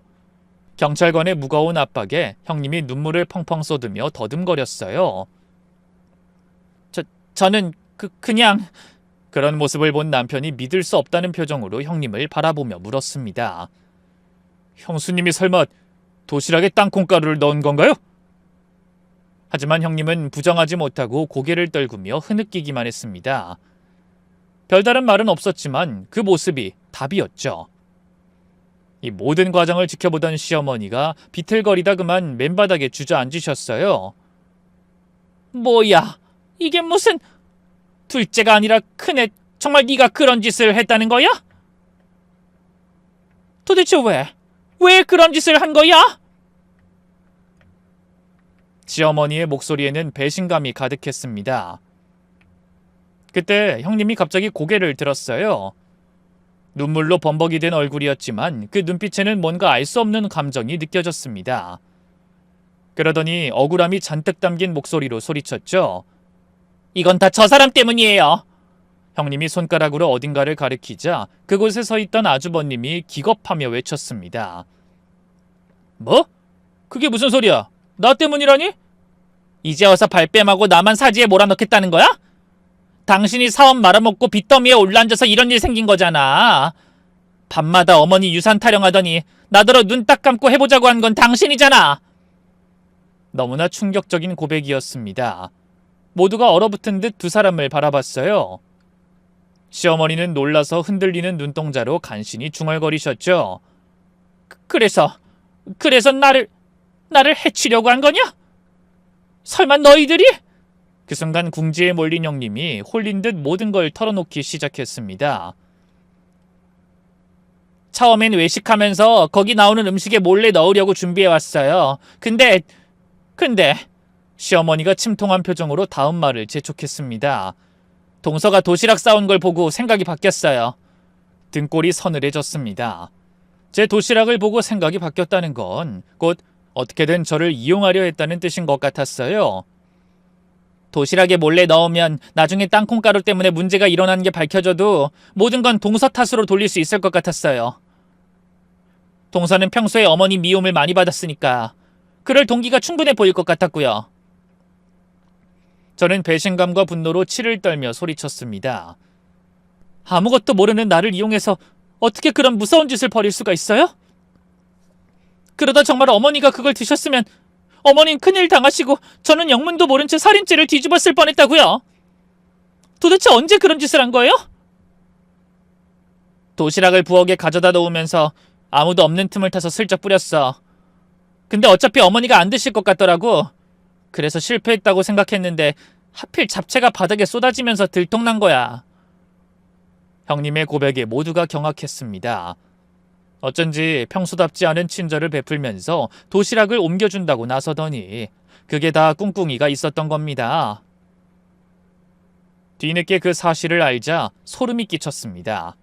경찰관의 무거운 압박에 형님이 눈물을 펑펑 쏟으며 더듬거렸어요. 저는 그냥... 그런 모습을 본 남편이 믿을 수 없다는 표정으로 형님을 바라보며 물었습니다. 형수님이 설마 도시락에 땅콩가루를 넣은 건가요? 하지만 형님은 부정하지 못하고 고개를 떨구며 흐느끼기만 했습니다. 별다른 말은 없었지만 그 모습이 답이었죠. 이 모든 과정을 지켜보던 시어머니가 비틀거리다 그만 맨바닥에 주저앉으셨어요. 뭐야, 이게 무슨... 둘째가 아니라 큰애, 정말 네가 그런 짓을 했다는 거야? 도대체 왜 그런 짓을 한 거야? 시어머니의 목소리에는 배신감이 가득했습니다. 그때 형님이 갑자기 고개를 들었어요. 눈물로 범벅이 된 얼굴이었지만 그 눈빛에는 뭔가 알 수 없는 감정이 느껴졌습니다. 그러더니 억울함이 잔뜩 담긴 목소리로 소리쳤죠. 이건 다 저 사람 때문이에요. 형님이 손가락으로 어딘가를 가리키자 그곳에 서 있던 아주버님이 기겁하며 외쳤습니다. 뭐? 그게 무슨 소리야? 나 때문이라니? 이제 와서 발뺌하고 나만 사지에 몰아넣겠다는 거야? 당신이 사업 말아먹고 빚더미에 올라앉아서 이런 일 생긴 거잖아. 밤마다 어머니 유산 타령하더니 나더러 눈 딱 감고 해보자고 한 건 당신이잖아. 너무나 충격적인 고백이었습니다. 모두가 얼어붙은 듯 두 사람을 바라봤어요. 시어머니는 놀라서 흔들리는 눈동자로 간신히 중얼거리셨죠. 그래서 나를 해치려고 한 거냐? 설마 너희들이? 그 순간 궁지에 몰린 형님이 홀린 듯 모든 걸 털어놓기 시작했습니다. 처음엔 외식하면서 거기 나오는 음식에 몰래 넣으려고 준비해왔어요. 근데 시어머니가 침통한 표정으로 다음 말을 재촉했습니다. 동서가 도시락 싸온 걸 보고 생각이 바뀌었어요. 등골이 서늘해졌습니다. 제 도시락을 보고 생각이 바뀌었다는 건 곧 어떻게든 저를 이용하려 했다는 뜻인 것 같았어요. 도시락에 몰래 넣으면 나중에 땅콩가루 때문에 문제가 일어나는 게 밝혀져도 모든 건 동서 탓으로 돌릴 수 있을 것 같았어요. 동서는 평소에 어머니 미움을 많이 받았으니까 그럴 동기가 충분해 보일 것 같았고요. 저는 배신감과 분노로 치를 떨며 소리쳤습니다. 아무것도 모르는 나를 이용해서 어떻게 그런 무서운 짓을 벌일 수가 있어요? 그러다 정말 어머니가 그걸 드셨으면 어머니는 큰일 당하시고 저는 영문도 모른 채 살인죄를 뒤집었을 뻔했다고요. 도대체 언제 그런 짓을 한 거예요? 도시락을 부엌에 가져다 놓으면서 아무도 없는 틈을 타서 슬쩍 뿌렸어. 근데 어차피 어머니가 안 드실 것 같더라고. 그래서 실패했다고 생각했는데 하필 잡채가 바닥에 쏟아지면서 들통난 거야. 형님의 고백에 모두가 경악했습니다. 어쩐지 평소답지 않은 친절을 베풀면서 도시락을 옮겨준다고 나서더니 그게 다 꿍꿍이가 있었던 겁니다. 뒤늦게 그 사실을 알자 소름이 끼쳤습니다.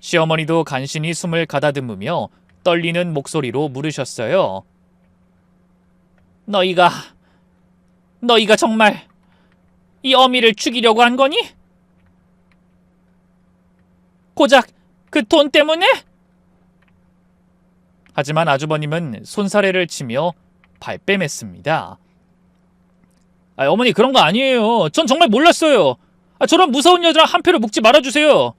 시어머니도 간신히 숨을 가다듬으며 떨리는 목소리로 물으셨어요. 너희가 정말 이 어미를 죽이려고 한 거니? 고작 그 돈 때문에? 하지만 아주버님은 손사래를 치며 발뺌했습니다. 어머니 그런 거 아니에요. 전 정말 몰랐어요. 저런 무서운 여자랑 한 패로 묶지 말아주세요.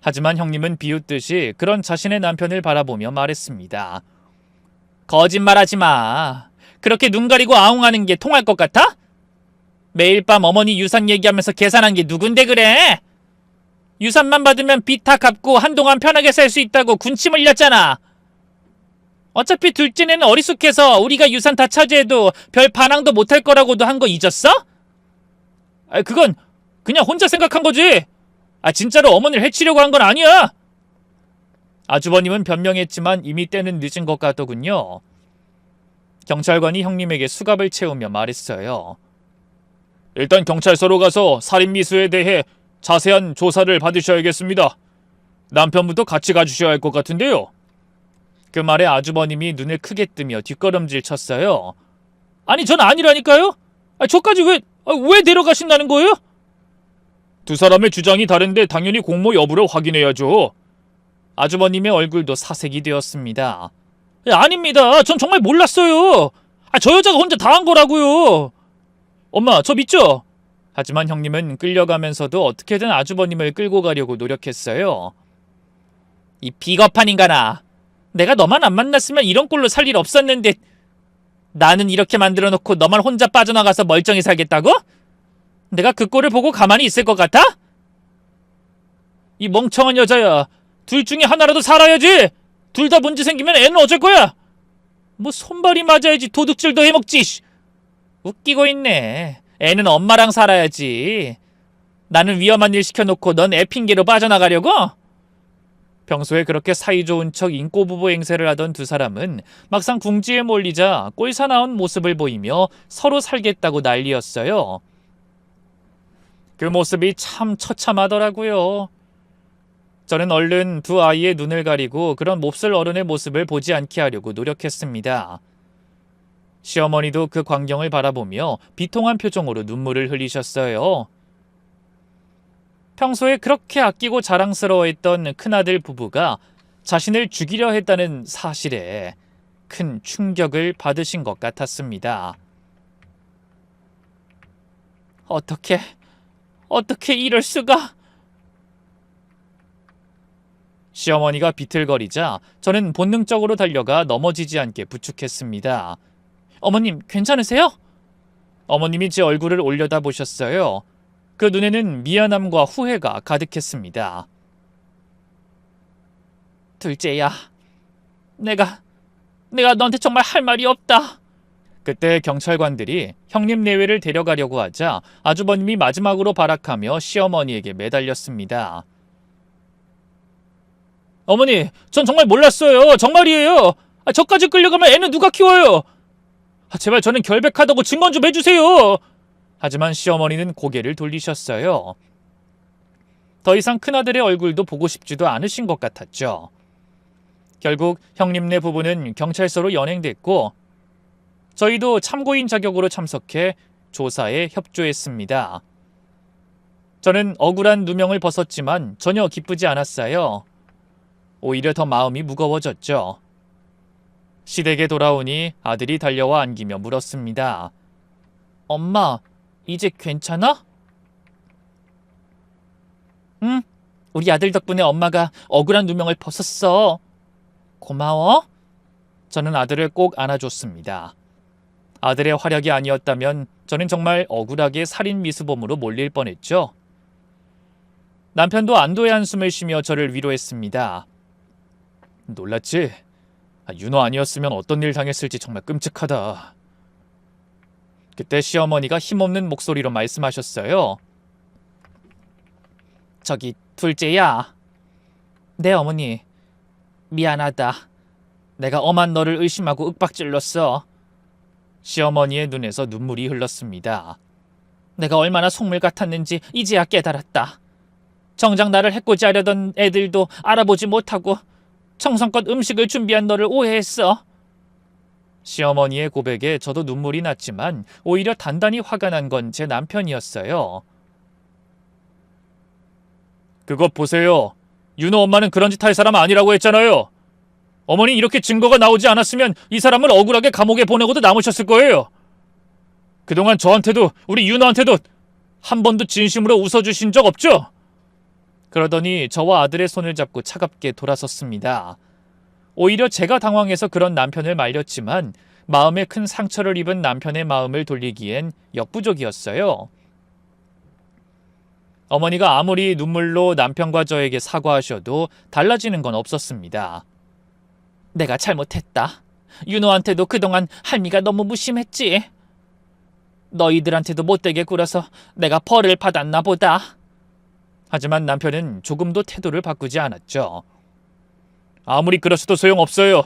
하지만 형님은 비웃듯이 그런 자신의 남편을 바라보며 말했습니다. 거짓말하지 마. 그렇게 눈 가리고 아웅하는 게 통할 것 같아? 매일 밤 어머니 유산 얘기하면서 계산한 게 누군데 그래? 유산만 받으면 빚 다 갚고 한동안 편하게 살 수 있다고 군침 흘렸잖아. 어차피 둘째는 어리숙해서 우리가 유산 다 차지해도 별 반항도 못할 거라고도 한 거 잊었어? 그건 그냥 혼자 생각한 거지. 진짜로 어머니를 해치려고 한 건 아니야. 아주버님은 변명했지만 이미 때는 늦은 것 같더군요. 경찰관이 형님에게 수갑을 채우며 말했어요. 일단 경찰서로 가서 살인미수에 대해 자세한 조사를 받으셔야겠습니다. 남편분도 같이 가주셔야 할 것 같은데요. 그 말에 아주버님이 눈을 크게 뜨며 뒷걸음질 쳤어요. 아니 전 아니라니까요. 저까지 왜 데려가신다는 거예요? 두 사람의 주장이 다른데 당연히 공모 여부를 확인해야죠. 아주버님의 얼굴도 사색이 되었습니다. 아닙니다. 전 정말 몰랐어요. 저 여자가 혼자 다 한 거라고요. 엄마 저 믿죠? 하지만 형님은 끌려가면서도 어떻게든 아주버님을 끌고 가려고 노력했어요. 이 비겁한 인간아. 내가 너만 안 만났으면 이런 꼴로 살 일 없었는데 나는 이렇게 만들어 놓고 너만 혼자 빠져나가서 멀쩡히 살겠다고? 내가 그 꼴을 보고 가만히 있을 것 같아? 이 멍청한 여자야. 둘 중에 하나라도 살아야지. 둘 다 문제 생기면 애는 어쩔 거야? 뭐 손발이 맞아야지 도둑질도 해먹지. 웃기고 있네. 애는 엄마랑 살아야지. 나는 위험한 일 시켜놓고 넌 애 핑계로 빠져나가려고? 평소에 그렇게 사이좋은 척 인꼬부부 행세를 하던 두 사람은 막상 궁지에 몰리자 꼴사나운 모습을 보이며 서로 살겠다고 난리였어요. 그 모습이 참 처참하더라고요. 저는 얼른 두 아이의 눈을 가리고 그런 몹쓸 어른의 모습을 보지 않게 하려고 노력했습니다. 시어머니도 그 광경을 바라보며 비통한 표정으로 눈물을 흘리셨어요. 평소에 그렇게 아끼고 자랑스러워했던 큰아들 부부가 자신을 죽이려 했다는 사실에 큰 충격을 받으신 것 같았습니다. 어떻게 이럴 수가? 시어머니가 비틀거리자 저는 본능적으로 달려가 넘어지지 않게 부축했습니다. 어머님, 괜찮으세요? 어머님이 제 얼굴을 올려다보셨어요. 그 눈에는 미안함과 후회가 가득했습니다. 둘째야, 내가 너한테 정말 할 말이 없다. 그때 경찰관들이 형님 내외를 데려가려고 하자 아주버님이 마지막으로 발악하며 시어머니에게 매달렸습니다. 어머니, 전 정말 몰랐어요. 정말이에요. 저까지 끌려가면 애는 누가 키워요? 제발 저는 결백하다고 증언 좀 해주세요. 하지만 시어머니는 고개를 돌리셨어요. 더 이상 큰아들의 얼굴도 보고 싶지도 않으신 것 같았죠. 결국 형님네 부부는 경찰서로 연행됐고 저희도 참고인 자격으로 참석해 조사에 협조했습니다. 저는 억울한 누명을 벗었지만 전혀 기쁘지 않았어요. 오히려 더 마음이 무거워졌죠. 시댁에 돌아오니 아들이 달려와 안기며 물었습니다. 엄마, 이제 괜찮아? 응, 우리 아들 덕분에 엄마가 억울한 누명을 벗었어. 고마워. 저는 아들을 꼭 안아줬습니다. 아들의 활약이 아니었다면 저는 정말 억울하게 살인 미수범으로 몰릴 뻔했죠. 남편도 안도의 한숨을 쉬며 저를 위로했습니다. 놀랐지? 윤호 아니었으면 어떤 일 당했을지 정말 끔찍하다. 그때 시어머니가 힘없는 목소리로 말씀하셨어요. 저기 둘째야. 네 어머니. 미안하다. 내가 엄한 너를 의심하고 윽박질렀어. 시어머니의 눈에서 눈물이 흘렀습니다. 내가 얼마나 속물 같았는지 이제야 깨달았다. 정작 나를 해코지하려던 애들도 알아보지 못하고 정성껏 음식을 준비한 너를 오해했어. 시어머니의 고백에 저도 눈물이 났지만 오히려 단단히 화가 난 건 제 남편이었어요. 그것 보세요. 윤호 엄마는 그런 짓 할 사람 아니라고 했잖아요. 어머니 이렇게 증거가 나오지 않았으면 이 사람을 억울하게 감옥에 보내고도 남으셨을 거예요. 그동안 저한테도 우리 윤호한테도 한 번도 진심으로 웃어주신 적 없죠? 그러더니 저와 아들의 손을 잡고 차갑게 돌아섰습니다. 오히려 제가 당황해서 그런 남편을 말렸지만 마음에 큰 상처를 입은 남편의 마음을 돌리기엔 역부족이었어요. 어머니가 아무리 눈물로 남편과 저에게 사과하셔도 달라지는 건 없었습니다. 내가 잘못했다. 윤호한테도 그동안 할미가 너무 무심했지. 너희들한테도 못되게 굴어서 내가 벌을 받았나 보다. 하지만 남편은 조금도 태도를 바꾸지 않았죠. 아무리 그러셔도 소용없어요.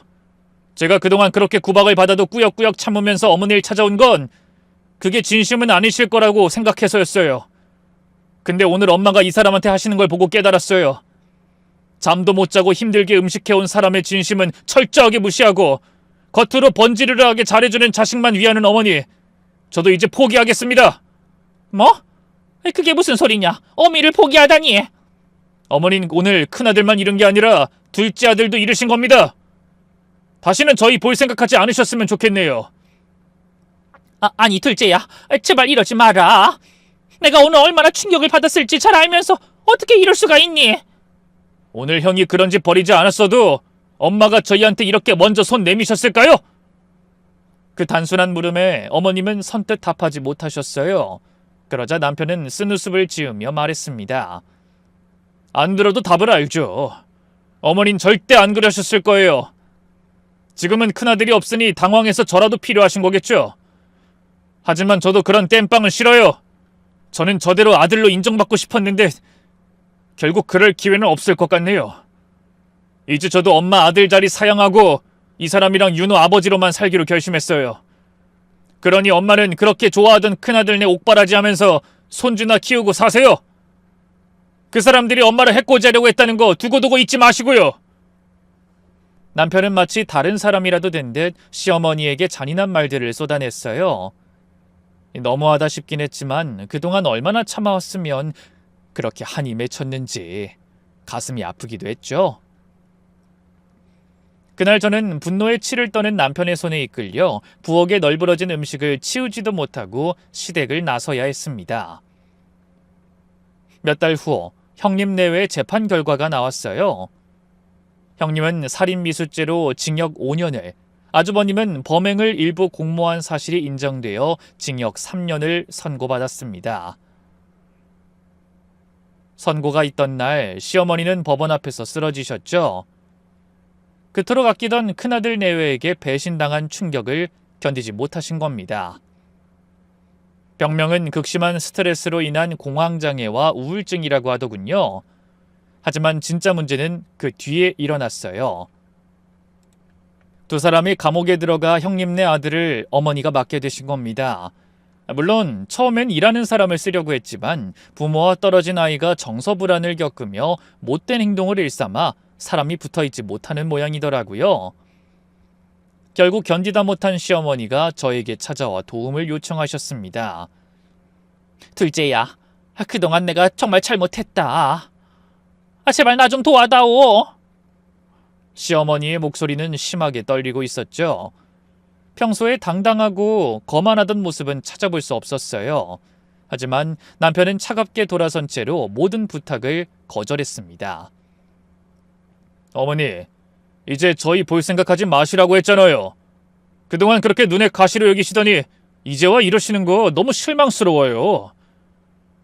제가 그동안 그렇게 구박을 받아도 꾸역꾸역 참으면서 어머니를 찾아온 건 그게 진심은 아니실 거라고 생각해서였어요. 근데 오늘 엄마가 이 사람한테 하시는 걸 보고 깨달았어요. 잠도 못 자고 힘들게 음식해온 사람의 진심은 철저하게 무시하고 겉으로 번지르르하게 잘해주는 자식만 위하는 어머니. 저도 이제 포기하겠습니다. 뭐? 그게 무슨 소리냐? 어미를 포기하다니. 어머니는 오늘 큰아들만 잃은 게 아니라 둘째 아들도 잃으신 겁니다. 다시는 저희 볼 생각하지 않으셨으면 좋겠네요. 아니 둘째야, 제발 이러지 마라. 내가 오늘 얼마나 충격을 받았을지 잘 알면서 어떻게 이럴 수가 있니? 오늘 형이 그런 짓 벌이지 않았어도 엄마가 저희한테 이렇게 먼저 손 내미셨을까요? 그 단순한 물음에 어머님은 선뜻 답하지 못하셨어요. 그러자 남편은 쓴웃음을 지으며 말했습니다. 안 들어도 답을 알죠. 어머닌 절대 안 그러셨을 거예요. 지금은 큰아들이 없으니 당황해서 저라도 필요하신 거겠죠. 하지만 저도 그런 땜빵은 싫어요. 저는 저대로 아들로 인정받고 싶었는데 결국 그럴 기회는 없을 것 같네요. 이제 저도 엄마 아들 자리 사양하고 이 사람이랑 윤호 아버지로만 살기로 결심했어요. 그러니 엄마는 그렇게 좋아하던 큰아들네 옥바라지 하면서 손주나 키우고 사세요. 그 사람들이 엄마를 해코지하려고 했다는 거 두고두고 잊지 마시고요. 남편은 마치 다른 사람이라도 된 듯 시어머니에게 잔인한 말들을 쏟아냈어요. 너무하다 싶긴 했지만 그동안 얼마나 참아왔으면 그렇게 한이 맺혔는지 가슴이 아프기도 했죠. 그날 저는 분노에 치를 떠는 남편의 손에 이끌려 부엌에 널브러진 음식을 치우지도 못하고 시댁을 나서야 했습니다. 몇 달 후 형님 내외 재판 결과가 나왔어요. 형님은 살인미수죄로 징역 5년을, 아주버님은 범행을 일부 공모한 사실이 인정되어 징역 3년을 선고받았습니다. 선고가 있던 날 시어머니는 법원 앞에서 쓰러지셨죠. 그토록 아끼던 큰아들 내외에게 배신당한 충격을 견디지 못하신 겁니다. 병명은 극심한 스트레스로 인한 공황장애와 우울증이라고 하더군요. 하지만 진짜 문제는 그 뒤에 일어났어요. 두 사람이 감옥에 들어가 형님네 아들을 어머니가 맡게 되신 겁니다. 물론 처음엔 일하는 사람을 쓰려고 했지만 부모와 떨어진 아이가 정서불안을 겪으며 못된 행동을 일삼아 사람이 붙어있지 못하는 모양이더라고요. 결국 견디다 못한 시어머니가 저에게 찾아와 도움을 요청하셨습니다. 둘째야, 그동안 내가 정말 잘못했다. 제발 나 좀 도와다오. 시어머니의 목소리는 심하게 떨리고 있었죠. 평소에 당당하고 거만하던 모습은 찾아볼 수 없었어요. 하지만 남편은 차갑게 돌아선 채로 모든 부탁을 거절했습니다. 어머니, 이제 저희 볼 생각하지 마시라고 했잖아요. 그동안 그렇게 눈에 가시로 여기시더니 이제와 이러시는 거 너무 실망스러워요.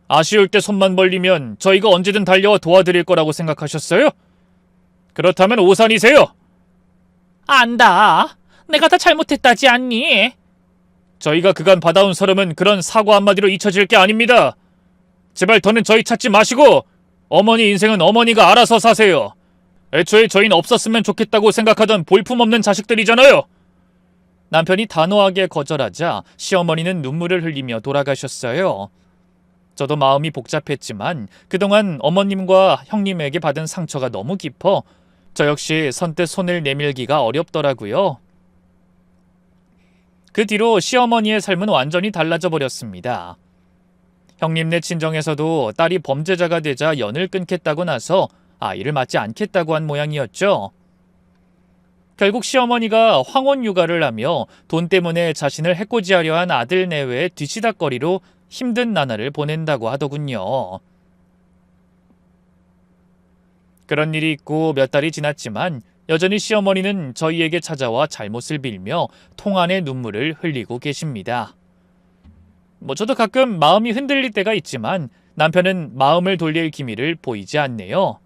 아쉬울 때 손만 벌리면 저희가 언제든 달려와 도와드릴 거라고 생각하셨어요? 그렇다면 오산이세요. 안다. 내가 다 잘못했다지 않니? 저희가 그간 받아온 서름은 그런 사과 한마디로 잊혀질 게 아닙니다. 제발 더는 저희 찾지 마시고 어머니 인생은 어머니가 알아서 사세요. 애초에 저희는 없었으면 좋겠다고 생각하던 볼품없는 자식들이잖아요. 남편이 단호하게 거절하자 시어머니는 눈물을 흘리며 돌아가셨어요. 저도 마음이 복잡했지만 그동안 어머님과 형님에게 받은 상처가 너무 깊어 저 역시 선뜻 손을 내밀기가 어렵더라고요. 그 뒤로 시어머니의 삶은 완전히 달라져 버렸습니다. 형님네 친정에서도 딸이 범죄자가 되자 연을 끊겠다고 나서 아이를 낳지 않겠다고 한 모양이었죠. 결국 시어머니가 황혼 육아를 하며 돈 때문에 자신을 해코지하려 한 아들 내외의 뒤치다꺼리로 힘든 나날을 보낸다고 하더군요. 그런 일이 있고 몇 달이 지났지만 여전히 시어머니는 저희에게 찾아와 잘못을 빌며 통안의 눈물을 흘리고 계십니다. 저도 가끔 마음이 흔들릴 때가 있지만 남편은 마음을 돌릴 기미를 보이지 않네요.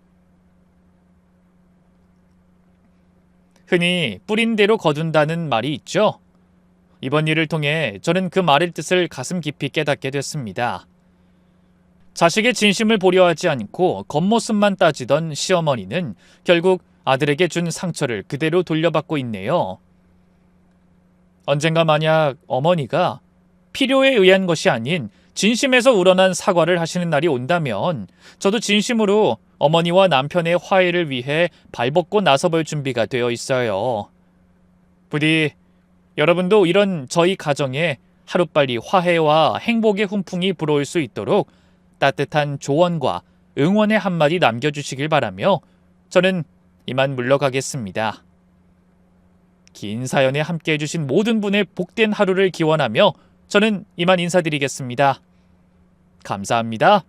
흔히 뿌린 대로 거둔다는 말이 있죠. 이번 일을 통해 저는 그 말의 뜻을 가슴 깊이 깨닫게 됐습니다. 자식의 진심을 보려 하지 않고 겉모습만 따지던 시어머니는 결국 아들에게 준 상처를 그대로 돌려받고 있네요. 언젠가 만약 어머니가 필요에 의한 것이 아닌 진심에서 우러난 사과를 하시는 날이 온다면 저도 진심으로 어머니와 남편의 화해를 위해 발벗고 나서볼 준비가 되어 있어요. 부디 여러분도 이런 저희 가정에 하루빨리 화해와 행복의 훈풍이 불어올 수 있도록 따뜻한 조언과 응원의 한마디 남겨주시길 바라며 저는 이만 물러가겠습니다. 긴 사연에 함께해 주신 모든 분의 복된 하루를 기원하며 저는 이만 인사드리겠습니다. 감사합니다.